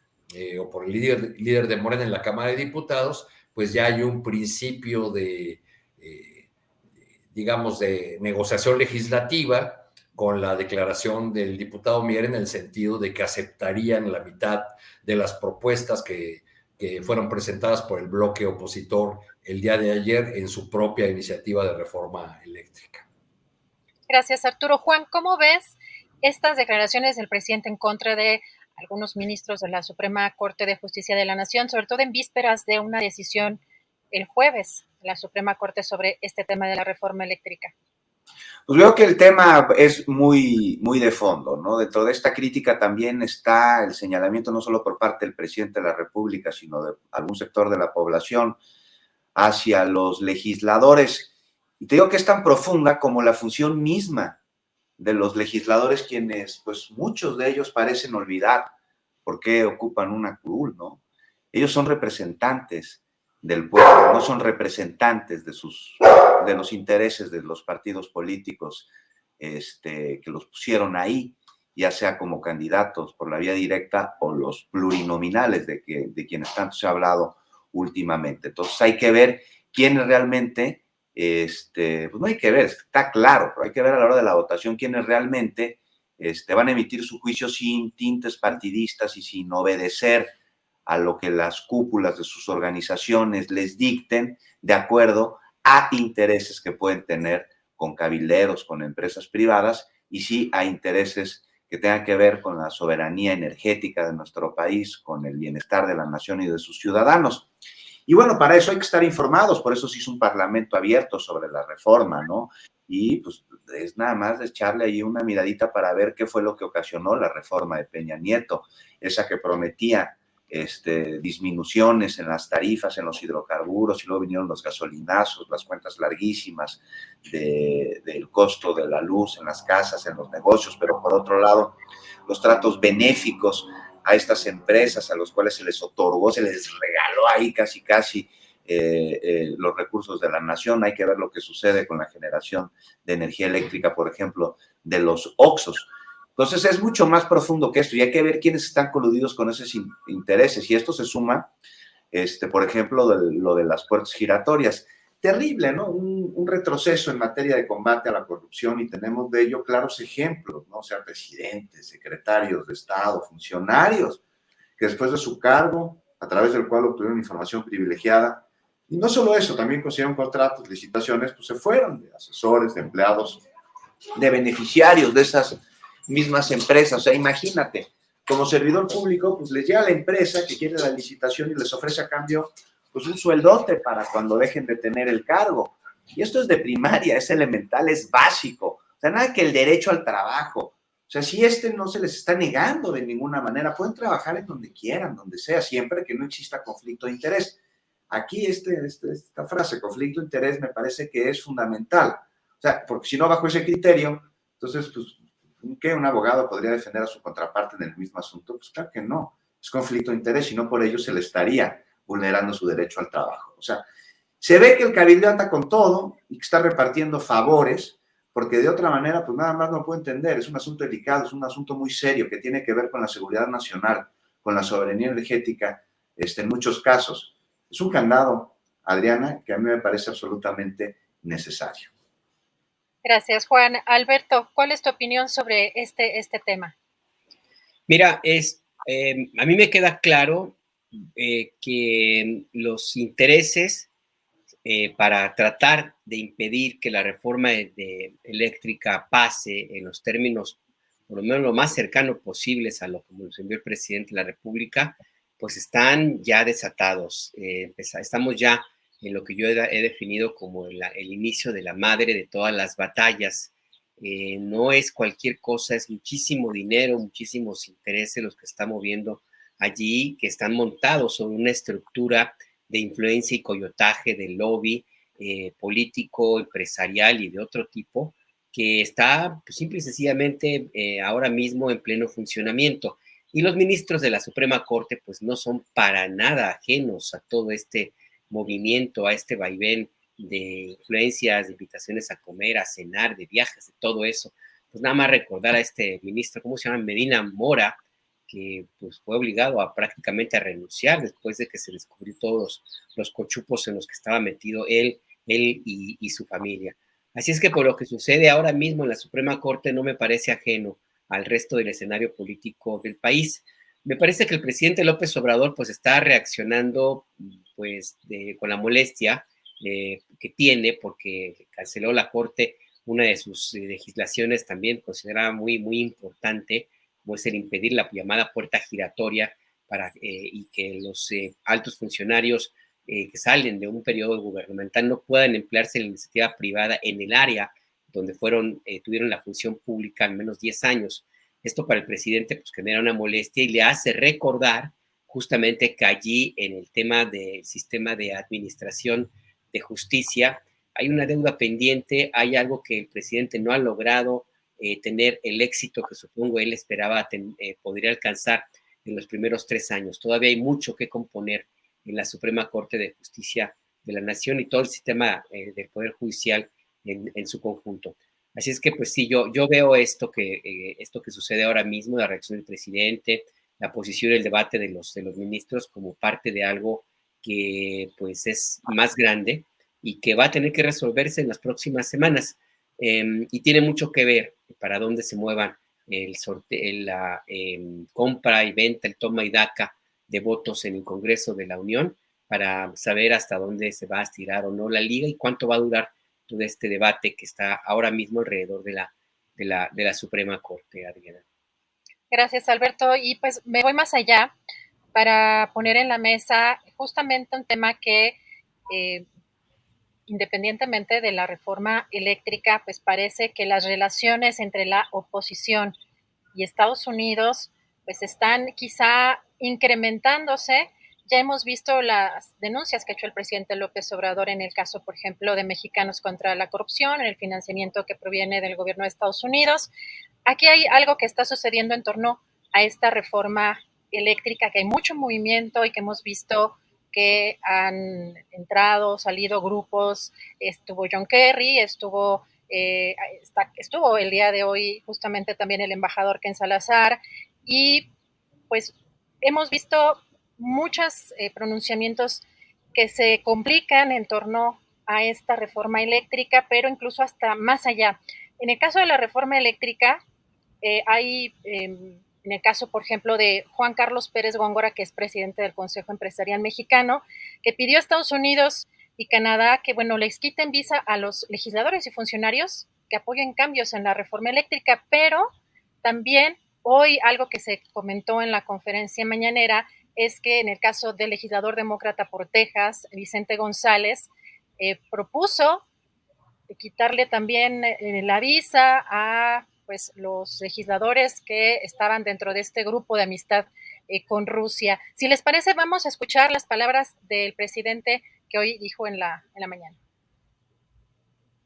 o por el líder de Morena en la Cámara de Diputados, pues ya hay un principio digamos, de negociación legislativa con la declaración del diputado Mier en el sentido de que aceptarían la mitad de las propuestas que fueron presentadas por el bloque opositor el día de ayer en su propia iniciativa de reforma eléctrica. Gracias, Arturo. Juan, ¿cómo ves estas declaraciones del presidente en contra de algunos ministros de la Suprema Corte de Justicia de la Nación, sobre todo en vísperas de una decisión el jueves de la Suprema Corte sobre este tema de la reforma eléctrica? Pues veo que el tema es muy, muy de fondo, ¿no? Dentro de esta crítica también está el señalamiento no solo por parte del presidente de la República, sino de algún sector de la población hacia los legisladores. Y te digo que es tan profunda como la función misma de los legisladores, quienes, pues muchos de ellos parecen olvidar por qué ocupan una curul, ¿no? Ellos son representantes del pueblo, no son representantes de los intereses de los partidos políticos que los pusieron ahí, ya sea como candidatos por la vía directa o los plurinominales de quienes tanto se ha hablado últimamente. Entonces hay que ver quiénes realmente, pues no hay que ver, está claro, pero hay que ver a la hora de la votación quiénes realmente van a emitir su juicio sin tintes partidistas y sin obedecer a lo que las cúpulas de sus organizaciones les dicten de acuerdo a intereses que pueden tener con cabilderos, con empresas privadas, y sí a intereses que tengan que ver con la soberanía energética de nuestro país, con el bienestar de la nación y de sus ciudadanos. Y bueno, para eso hay que estar informados, por eso se hizo un parlamento abierto sobre la reforma, ¿no? Y pues es nada más de echarle ahí una miradita para ver qué fue lo que ocasionó la reforma de Peña Nieto, esa que prometía disminuciones en las tarifas, en los hidrocarburos, y luego vinieron los gasolinazos, las cuentas larguísimas del costo de la luz en las casas, en los negocios, pero por otro lado, los tratos benéficos a estas empresas a los cuales se les otorgó, se les regaló ahí casi los recursos de la nación. Hay que ver lo que sucede con la generación de energía eléctrica, por ejemplo, de los Oxxos. Entonces es mucho más profundo que esto y hay que ver quiénes están coludidos con esos intereses. Y esto se suma, por ejemplo, lo de las puertas giratorias. Terrible, ¿no? Un retroceso en materia de combate a la corrupción, y tenemos de ello claros ejemplos, ¿no? O sea, presidentes, secretarios de Estado, funcionarios, que después de su cargo, a través del cual obtuvieron información privilegiada, y no solo eso, también consiguieron contratos, licitaciones, pues se fueron de asesores, de empleados, de beneficiarios de esas mismas empresas. O sea, imagínate, como servidor público, pues les llega la empresa que quiere la licitación y les ofrece a cambio pues un sueldote para cuando dejen de tener el cargo. Y esto es de primaria, es elemental, es básico. O sea, nada que el derecho al trabajo. O sea, si no se les está negando de ninguna manera, pueden trabajar en donde quieran, donde sea, siempre que no exista conflicto de interés. Aquí esta frase, conflicto de interés, me parece que es fundamental. O sea, porque si no, bajo ese criterio, entonces, pues, ¿qué un abogado podría defender a su contraparte en el mismo asunto? Pues claro que no. Es conflicto de interés y no por ello se le estaría vulnerando su derecho al trabajo. O sea, se ve que el cabildo anda con todo y que está repartiendo favores, porque de otra manera, pues nada más no puedo entender. Es un asunto delicado, es un asunto muy serio que tiene que ver con la seguridad nacional, con la soberanía energética, en muchos casos. Es un candado, Adriana, que a mí me parece absolutamente necesario. Gracias, Juan. Alberto, ¿cuál es tu opinión sobre este tema? Mira, a mí me queda claro que los intereses para tratar de impedir que la reforma eléctrica pase en los términos, por lo menos lo más cercano posibles a lo que nos envió el presidente de la República, pues están ya desatados. Estamos ya en lo que yo he definido como el inicio de la madre de todas las batallas. No es cualquier cosa, es muchísimo dinero, muchísimos intereses los que están moviendo allí, que están montados sobre una estructura de influencia y coyotaje, de lobby político, empresarial y de otro tipo, que está pues, simple y sencillamente ahora mismo en pleno funcionamiento. Y los ministros de la Suprema Corte pues no son para nada ajenos a todo este movimiento, a este vaivén de influencias, de invitaciones a comer, a cenar, de viajes, de todo eso. Pues nada más recordar a este ministro, ¿cómo se llama? Medina Mora, que pues, fue obligado a prácticamente a renunciar después de que se descubrió todos los cochupos en los que estaba metido él y su familia. Así es que por lo que sucede ahora mismo en la Suprema Corte no me parece ajeno al resto del escenario político del país. Me parece que el presidente López Obrador pues está reaccionando pues con la molestia que tiene porque canceló la Corte una de sus legislaciones también considerada muy, muy importante, como es el impedir la llamada puerta giratoria y que los altos funcionarios que salen de un periodo gubernamental no puedan emplearse en la iniciativa privada en el área donde tuvieron la función pública al menos 10 años. Esto para el presidente pues genera una molestia y le hace recordar justamente que allí en el tema del sistema de administración de justicia hay una deuda pendiente, hay algo que el presidente no ha logrado tener el éxito que supongo él esperaba podría alcanzar en los primeros 3 años. Todavía hay mucho que componer en la Suprema Corte de Justicia de la Nación y todo el sistema del Poder Judicial en su conjunto. Así es que, pues sí, yo veo esto que sucede ahora mismo, la reacción del presidente, la posición y el debate de los ministros como parte de algo que pues es más grande y que va a tener que resolverse en las próximas semanas. Y tiene mucho que ver para dónde se muevan la compra y venta, el toma y daca de votos en el Congreso de la Unión para saber hasta dónde se va a estirar o no la liga y cuánto va a durar todo este debate que está ahora mismo alrededor de la Suprema Corte, Adriana. Gracias, Alberto. Y pues me voy más allá para poner en la mesa justamente un tema que independientemente de la reforma eléctrica, pues parece que las relaciones entre la oposición y Estados Unidos pues están quizá incrementándose. Ya hemos visto las denuncias que ha hecho el presidente López Obrador en el caso, por ejemplo, de Mexicanos contra la Corrupción, en el financiamiento que proviene del gobierno de Estados Unidos. Aquí hay algo que está sucediendo en torno a esta reforma eléctrica, que hay mucho movimiento y que hemos visto que han entrado, salido grupos, estuvo John Kerry, estuvo el día de hoy justamente también el embajador Ken Salazar y pues hemos visto muchos pronunciamientos que se complican en torno a esta reforma eléctrica, pero incluso hasta más allá. En el caso de la reforma eléctrica, hay en el caso, por ejemplo, de Juan Carlos Pérez Góngora, que es presidente del Consejo Empresarial Mexicano, que pidió a Estados Unidos y Canadá que, bueno, les quiten visa a los legisladores y funcionarios que apoyen cambios en la reforma eléctrica, pero también hoy algo que se comentó en la conferencia mañanera es que en el caso del legislador demócrata por Texas, Vicente González, propuso quitarle también la visa a pues, los legisladores que estaban dentro de este grupo de amistad con Rusia. Si les parece, vamos a escuchar las palabras del presidente que hoy dijo en la mañana.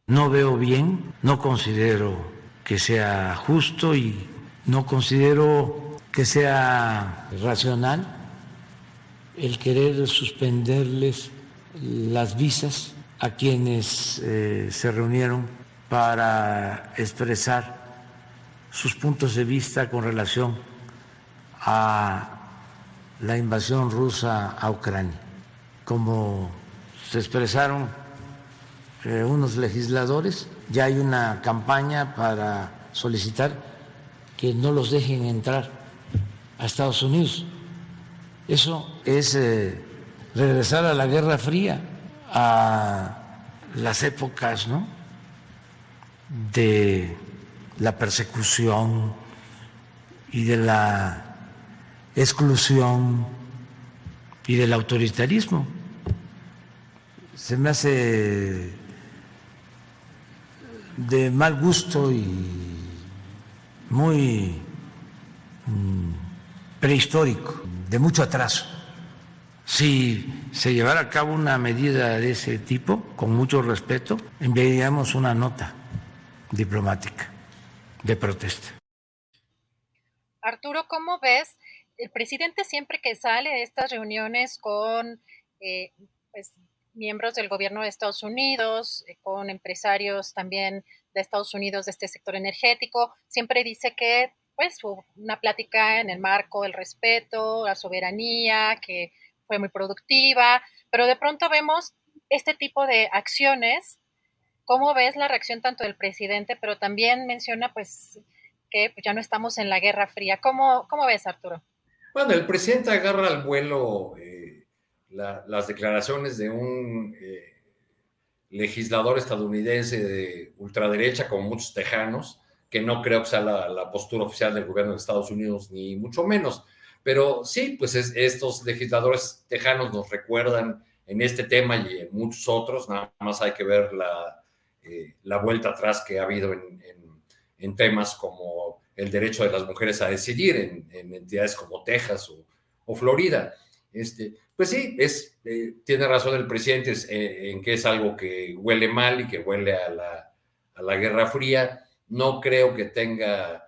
No veo bien, no considero que sea justo y no considero que sea racional el querer suspenderles las visas a quienes se reunieron para expresar sus puntos de vista con relación a la invasión rusa a Ucrania. Como se expresaron unos legisladores, ya hay una campaña para solicitar que no los dejen entrar a Estados Unidos. Eso es regresar a la Guerra Fría, a las épocas, ¿no?, de la persecución y de la exclusión y del autoritarismo. Se me hace de mal gusto y muy prehistórico, de mucho atraso. Si se llevara a cabo una medida de ese tipo, con mucho respeto, enviaríamos una nota diplomática de protesta. Arturo, ¿cómo ves? El presidente siempre que sale de estas reuniones con pues, miembros del gobierno de Estados Unidos, con empresarios también de Estados Unidos de este sector energético, siempre dice que pues hubo una plática en el marco del respeto, la soberanía, que fue muy productiva, pero de pronto vemos este tipo de acciones. ¿Cómo ves la reacción tanto del presidente, pero también menciona pues que ya no estamos en la Guerra Fría? ¿Cómo ves, Arturo? Bueno, el presidente agarra al vuelo las declaraciones de un legislador estadounidense de ultraderecha, como muchos tejanos, que no creo que sea la postura oficial del gobierno de Estados Unidos, ni mucho menos. Pero sí, pues estos legisladores tejanos nos recuerdan en este tema y en muchos otros, nada más hay que ver la vuelta atrás que ha habido en temas como el derecho de las mujeres a decidir en entidades como Texas o Florida. Pues sí, tiene razón el presidente en que es algo que huele mal y que huele a la Guerra Fría. No creo que tenga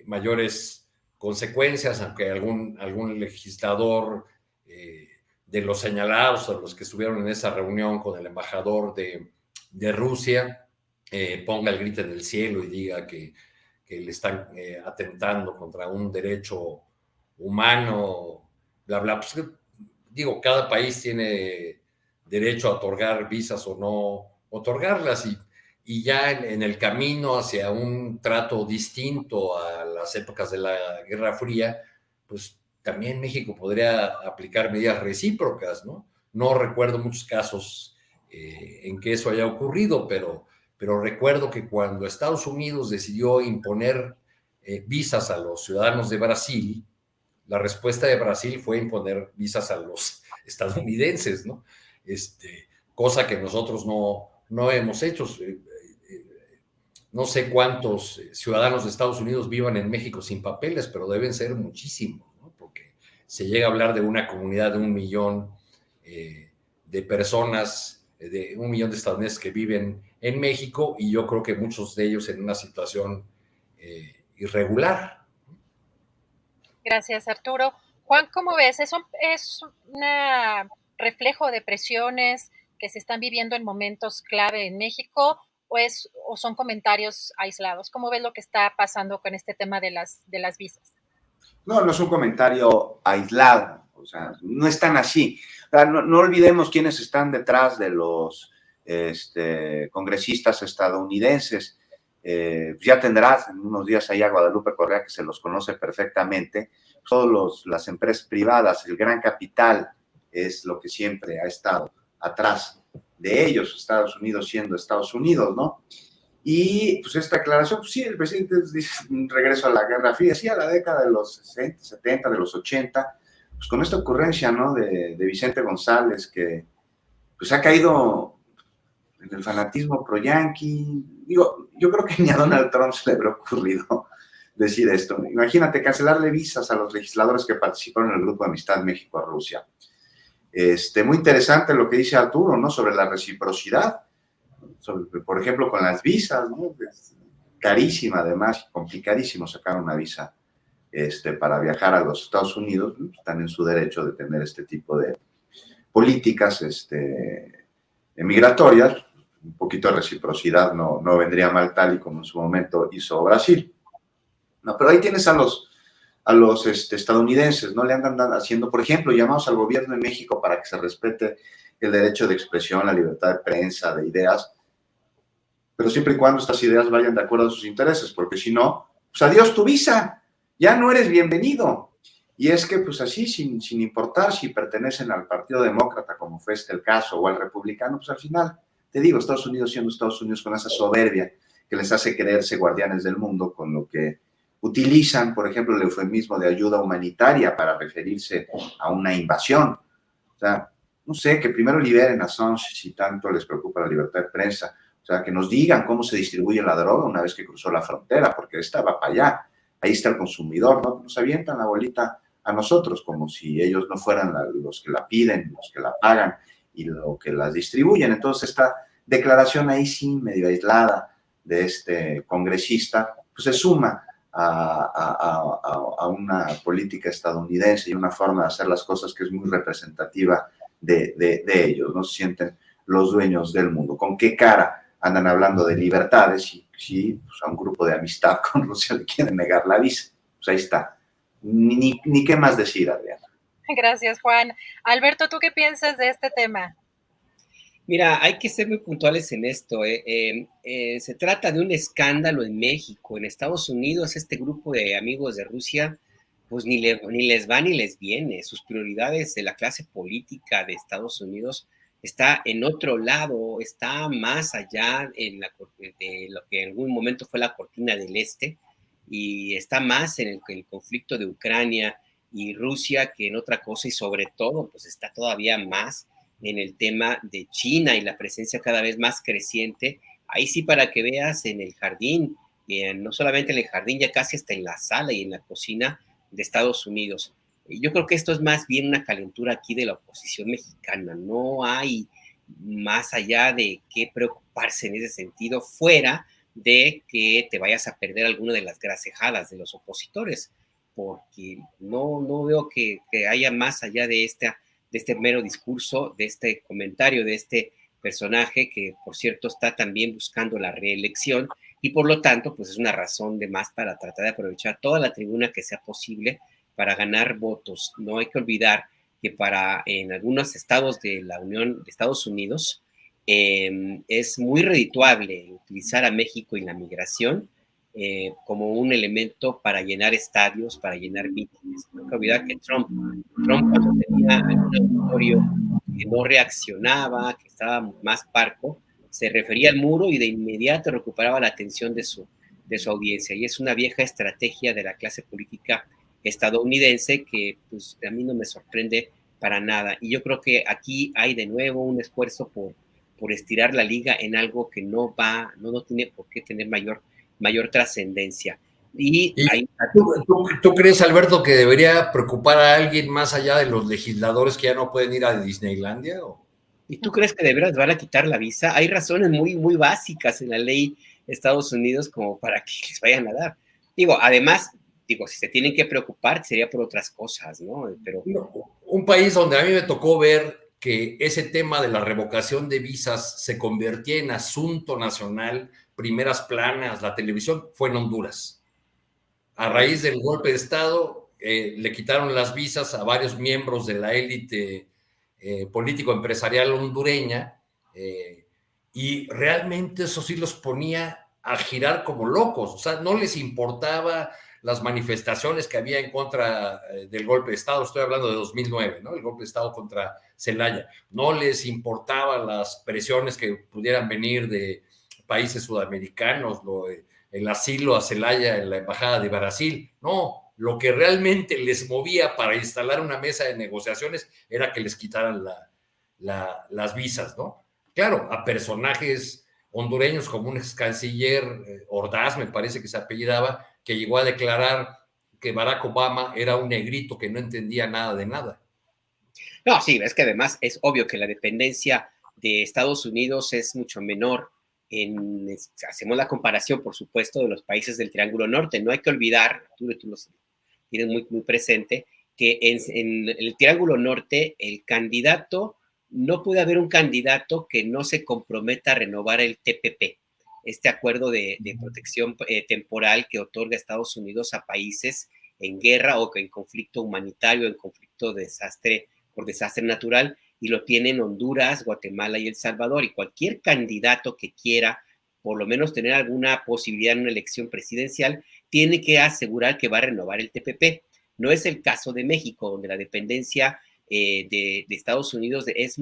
mayores consecuencias, aunque algún legislador de los señalados, o los que estuvieron en esa reunión con el embajador de Rusia, ponga el grito en el cielo y diga que le están atentando contra un derecho humano, bla, bla. Pues, digo, cada país tiene derecho a otorgar visas o no otorgarlas, y ya en el camino hacia un trato distinto a las épocas de la Guerra Fría, pues también México podría aplicar medidas recíprocas, ¿no? No recuerdo muchos casos en que eso haya ocurrido, pero recuerdo que cuando Estados Unidos decidió imponer visas a los ciudadanos de Brasil, la respuesta de Brasil fue imponer visas a los estadounidenses, ¿no? Cosa que nosotros no hemos hecho. No sé cuántos ciudadanos de Estados Unidos vivan en México sin papeles, pero deben ser muchísimos, ¿no? Porque se llega a hablar de una comunidad de 1 millón de personas, de 1 millón de estadounidenses que viven en México, y yo creo que muchos de ellos en una situación irregular. Gracias, Arturo. Juan, ¿cómo ves? ¿Es un reflejo de presiones que se están viviendo en momentos clave en México o son comentarios aislados? ¿Cómo ves lo que está pasando con este tema de las visas? No es un comentario aislado, o sea, no es tan así. O sea, no olvidemos quiénes están detrás de los congresistas estadounidenses. Ya tendrás en unos días ahí a Guadalupe Correa, que se los conoce perfectamente. Todas las empresas privadas, el gran capital es lo que siempre ha estado atrás de ellos, Estados Unidos siendo Estados Unidos, ¿no? Y pues esta aclaración, pues sí, el presidente dice un regreso a la Guerra Fría, sí, a la década de los 60, 70, de los 80, pues con esta ocurrencia, ¿no? De Vicente González, que pues ha caído en el fanatismo pro-yanqui. Digo, yo creo que ni a Donald Trump se le habría ocurrido decir esto. Imagínate, cancelarle visas a los legisladores que participaron en el Grupo de Amistad México-Rusia. Muy interesante lo que dice Arturo, ¿no? Sobre la reciprocidad, por ejemplo, con las visas, ¿no? Es carísima, además, complicadísimo sacar una visa para viajar a los Estados Unidos. ¿No? Están en su derecho de tener este tipo de políticas migratorias. Un poquito de reciprocidad no vendría mal, tal y como en su momento hizo Brasil. No, pero ahí tienes a los estadounidenses, ¿no? Le andan haciendo, por ejemplo, llamados al gobierno de México para que se respete el derecho de expresión, la libertad de prensa, de ideas, pero siempre y cuando estas ideas vayan de acuerdo a sus intereses, porque si no, pues adiós tu visa, ya no eres bienvenido. Y es que, pues así, sin importar si pertenecen al Partido Demócrata, como fue el caso, o al Republicano, pues al final, te digo, Estados Unidos siendo Estados Unidos con esa soberbia que les hace creerse guardianes del mundo, con lo que utilizan, por ejemplo, el eufemismo de ayuda humanitaria para referirse a una invasión. O sea, no sé, que primero liberen a Assange si tanto les preocupa la libertad de prensa. O sea, que nos digan cómo se distribuye la droga una vez que cruzó la frontera, porque esta va para allá. Ahí está el consumidor, ¿no? Nos avientan la bolita a nosotros, como si ellos no fueran los que la piden, los que la pagan y los que las distribuyen. Entonces, esta declaración ahí sí, medio aislada de este congresista, pues se suma a una política estadounidense y una forma de hacer las cosas que es muy representativa de ellos, no se sienten los dueños del mundo. ¿Con qué cara andan hablando de libertades si pues a un grupo de amistad con Rusia le quieren negar la visa? Pues ahí está. Ni qué más decir, Adriana. Gracias, Juan. Alberto, ¿tú qué piensas de este tema? Mira, hay que ser muy puntuales en esto. Se trata de un escándalo en México. En Estados Unidos, este grupo de amigos de Rusia, pues ni les va ni les viene. Sus prioridades de la clase política de Estados Unidos está en otro lado, está más allá de lo que en algún momento fue la cortina del Este, y está más en el conflicto de Ucrania y Rusia que en otra cosa, y sobre todo, pues está todavía más en el tema de China y la presencia cada vez más creciente. Ahí sí, para que veas, en el jardín, no solamente en el jardín, ya casi hasta en la sala y en la cocina de Estados Unidos. Yo creo que esto es más bien una calentura aquí de la oposición mexicana. No hay más allá de qué preocuparse en ese sentido, fuera de que te vayas a perder alguna de las gracejadas de los opositores, porque no veo que haya más allá de este mero discurso, de este comentario, de este personaje que, por cierto, está también buscando la reelección, y por lo tanto, pues es una razón de más para tratar de aprovechar toda la tribuna que sea posible para ganar votos. No hay que olvidar que en algunos estados de la Unión de Estados Unidos es muy redituable utilizar a México y la migración como un elemento para llenar estadios, para llenar mítines. No hay que olvidar que Trump cuando tenía algún auditorio que no reaccionaba, que estaba más parco, se refería al muro y de inmediato recuperaba la atención de su audiencia. Y es una vieja estrategia de la clase política estadounidense que pues a mí no me sorprende para nada. Y yo creo que aquí hay de nuevo un esfuerzo por estirar la liga en algo que no tiene por qué tener mayor trascendencia. ¿Y tú crees, Alberto, que debería preocupar a alguien más allá de los legisladores que ya no pueden ir a Disneylandia? ¿Y tú crees que de veras van a quitar la visa? Hay razones muy, muy básicas en la ley de Estados Unidos como para que les vayan a dar. Además, si se tienen que preocupar, sería por otras cosas, ¿no? Pero un país donde a mí me tocó ver que ese tema de la revocación de visas se convertía en asunto nacional, primeras planas, la televisión, fue en Honduras. A raíz del golpe de Estado, le quitaron las visas a varios miembros de la élite político-empresarial hondureña, y realmente eso sí los ponía a girar como locos. O sea, no les importaba las manifestaciones que había en contra del golpe de Estado. Estoy hablando de 2009, ¿no? El golpe de Estado contra Zelaya. No les importaban las presiones que pudieran venir de países sudamericanos, el asilo a Zelaya en la embajada de Brasil. No, lo que realmente les movía para instalar una mesa de negociaciones era que les quitaran las visas, ¿no? Claro, a personajes hondureños como un ex canciller, Ordaz, me parece que se apellidaba, que llegó a declarar que Barack Obama era un negrito que no entendía nada de nada. No, sí, es que además es obvio que la dependencia de Estados Unidos es mucho menor. Hacemos la comparación, por supuesto, de los países del Triángulo Norte. No hay que olvidar, tú lo tienes muy, muy presente, que en el Triángulo Norte el candidato, no puede haber un candidato que no se comprometa a renovar el TPP, este acuerdo de protección temporal que otorga Estados Unidos a países en guerra o en conflicto humanitario, en conflicto de desastre por desastre natural, y lo tienen Honduras, Guatemala y El Salvador. Y cualquier candidato que quiera por lo menos tener alguna posibilidad en una elección presidencial, tiene que asegurar que va a renovar el TPP. No es el caso de México, donde la dependencia de Estados Unidos es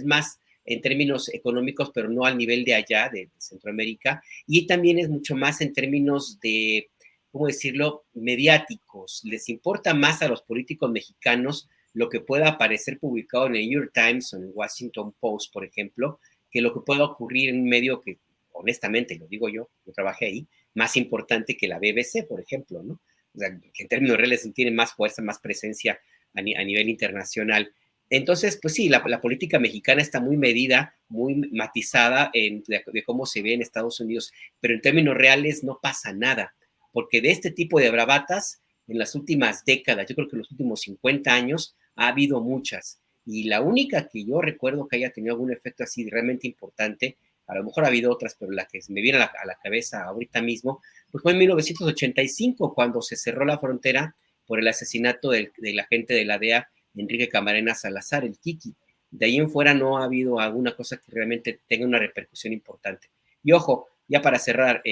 más en términos económicos, pero no al nivel de allá, de Centroamérica, y también es mucho más en términos de, ¿cómo decirlo?, mediáticos. Les importa más a los políticos mexicanos lo que pueda aparecer publicado en el New York Times o en el Washington Post, por ejemplo, que lo que pueda ocurrir en un medio que, honestamente, lo digo yo trabajé ahí, más importante que la BBC, por ejemplo, ¿no? O sea, que en términos reales tiene más fuerza, más presencia a nivel internacional. Entonces, pues sí, la política mexicana está muy medida, muy matizada de cómo se ve en Estados Unidos, pero en términos reales no pasa nada, porque de este tipo de bravatas, en las últimas décadas, yo creo que en los últimos 50 años, ha habido muchas, y la única que yo recuerdo que haya tenido algún efecto así realmente importante, a lo mejor ha habido otras, pero la que me viene a la cabeza ahorita mismo, pues fue en 1985, cuando se cerró la frontera por el asesinato del agente de la DEA, Enrique Camarena Salazar, el Kiki. De ahí en fuera no ha habido alguna cosa que realmente tenga una repercusión importante. Y ojo, ya para cerrar,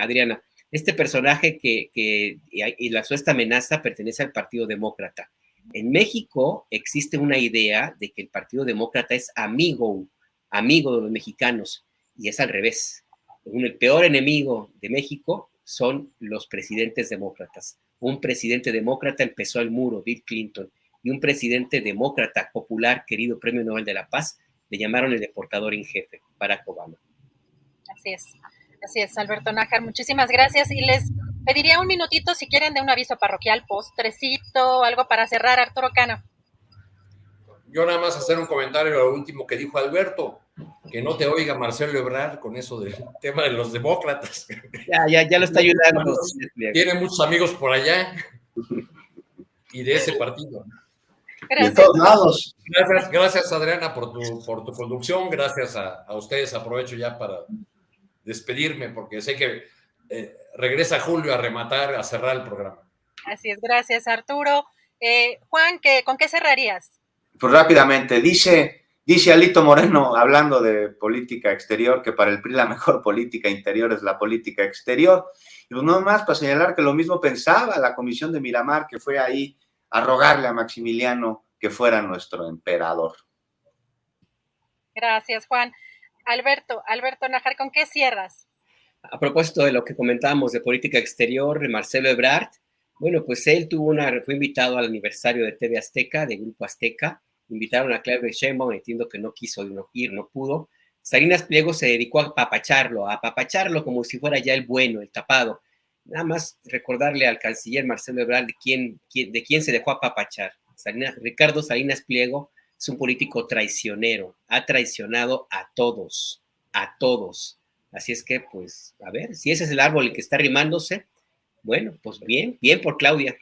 Adriana, este personaje y la supuesta amenaza pertenece al Partido Demócrata. En México existe una idea de que el Partido Demócrata es amigo de los mexicanos, y es al revés. El peor enemigo de México son los presidentes demócratas. Un presidente demócrata empezó el muro, Bill Clinton, y un presidente demócrata popular, querido Premio Nobel de la Paz, le llamaron el deportador en jefe, Barack Obama. Así es, Alberto Nájar, muchísimas gracias, y les pediría un minutito si quieren de un aviso parroquial, postrecito, algo para cerrar, Arturo Cano. Yo nada más hacer un comentario a lo último que dijo Alberto, que no te oiga Marcelo Ebrard con eso del tema de los demócratas. Ya lo está ayudando. Tiene muchos amigos por allá y de ese partido. Gracias. De todos lados. Gracias Adriana por tu conducción, gracias a ustedes. Aprovecho ya para despedirme porque sé que regresa Julio a rematar, a cerrar el programa. Así es, gracias Arturo. Juan, ¿con qué cerrarías? Pues rápidamente, dice Alito Moreno, hablando de política exterior, que para el PRI la mejor política interior es la política exterior. Y pues no más para señalar que lo mismo pensaba la comisión de Miramar, que fue ahí a rogarle a Maximiliano que fuera nuestro emperador. Gracias, Juan. Alberto Nájar, ¿con qué cierras? A propósito de lo que comentábamos de política exterior, de Marcelo Ebrard, bueno, pues él fue invitado al aniversario de TV Azteca, de Grupo Azteca. Invitaron a Claudia Sheinbaum, entiendo que no quiso ir, no pudo. Salinas Pliego se dedicó a apapacharlo como si fuera ya el bueno, el tapado. Nada más recordarle al canciller Marcelo Ebrard de quién se dejó apapachar. Ricardo Salinas Pliego es un político traicionero, ha traicionado a todos. Así es que, pues, a ver, si ese es el árbol el que está arrimándose, bueno, pues bien por Claudia.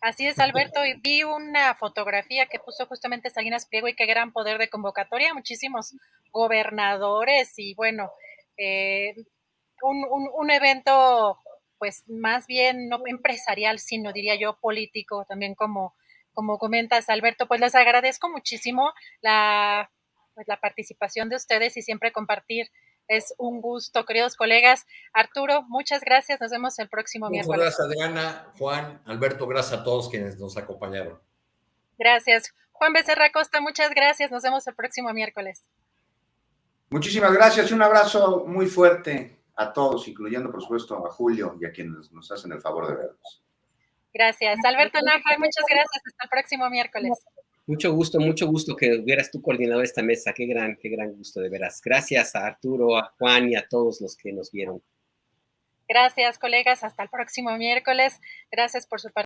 Así es, Alberto, y vi una fotografía que puso justamente Salinas Pliego y qué gran poder de convocatoria, muchísimos gobernadores y bueno, un evento pues más bien no empresarial, sino diría yo político, también como comentas, Alberto, pues les agradezco muchísimo la participación de ustedes y siempre compartir. Es un gusto, queridos colegas. Arturo, muchas gracias. Nos vemos el próximo miércoles. Muchas gracias, Adriana, Juan, Alberto, gracias a todos quienes nos acompañaron. Gracias. Juan Becerra Costa, muchas gracias. Nos vemos el próximo miércoles. Muchísimas gracias y un abrazo muy fuerte a todos, incluyendo, por supuesto, a Julio y a quienes nos hacen el favor de vernos. Gracias. Alberto Nájar, muchas gracias. Hasta el próximo miércoles. Mucho gusto que hubieras tú coordinado esta mesa. Qué gran gusto, de veras. Gracias a Arturo, a Juan y a todos los que nos vieron. Gracias, colegas. Hasta el próximo miércoles. Gracias por su participación.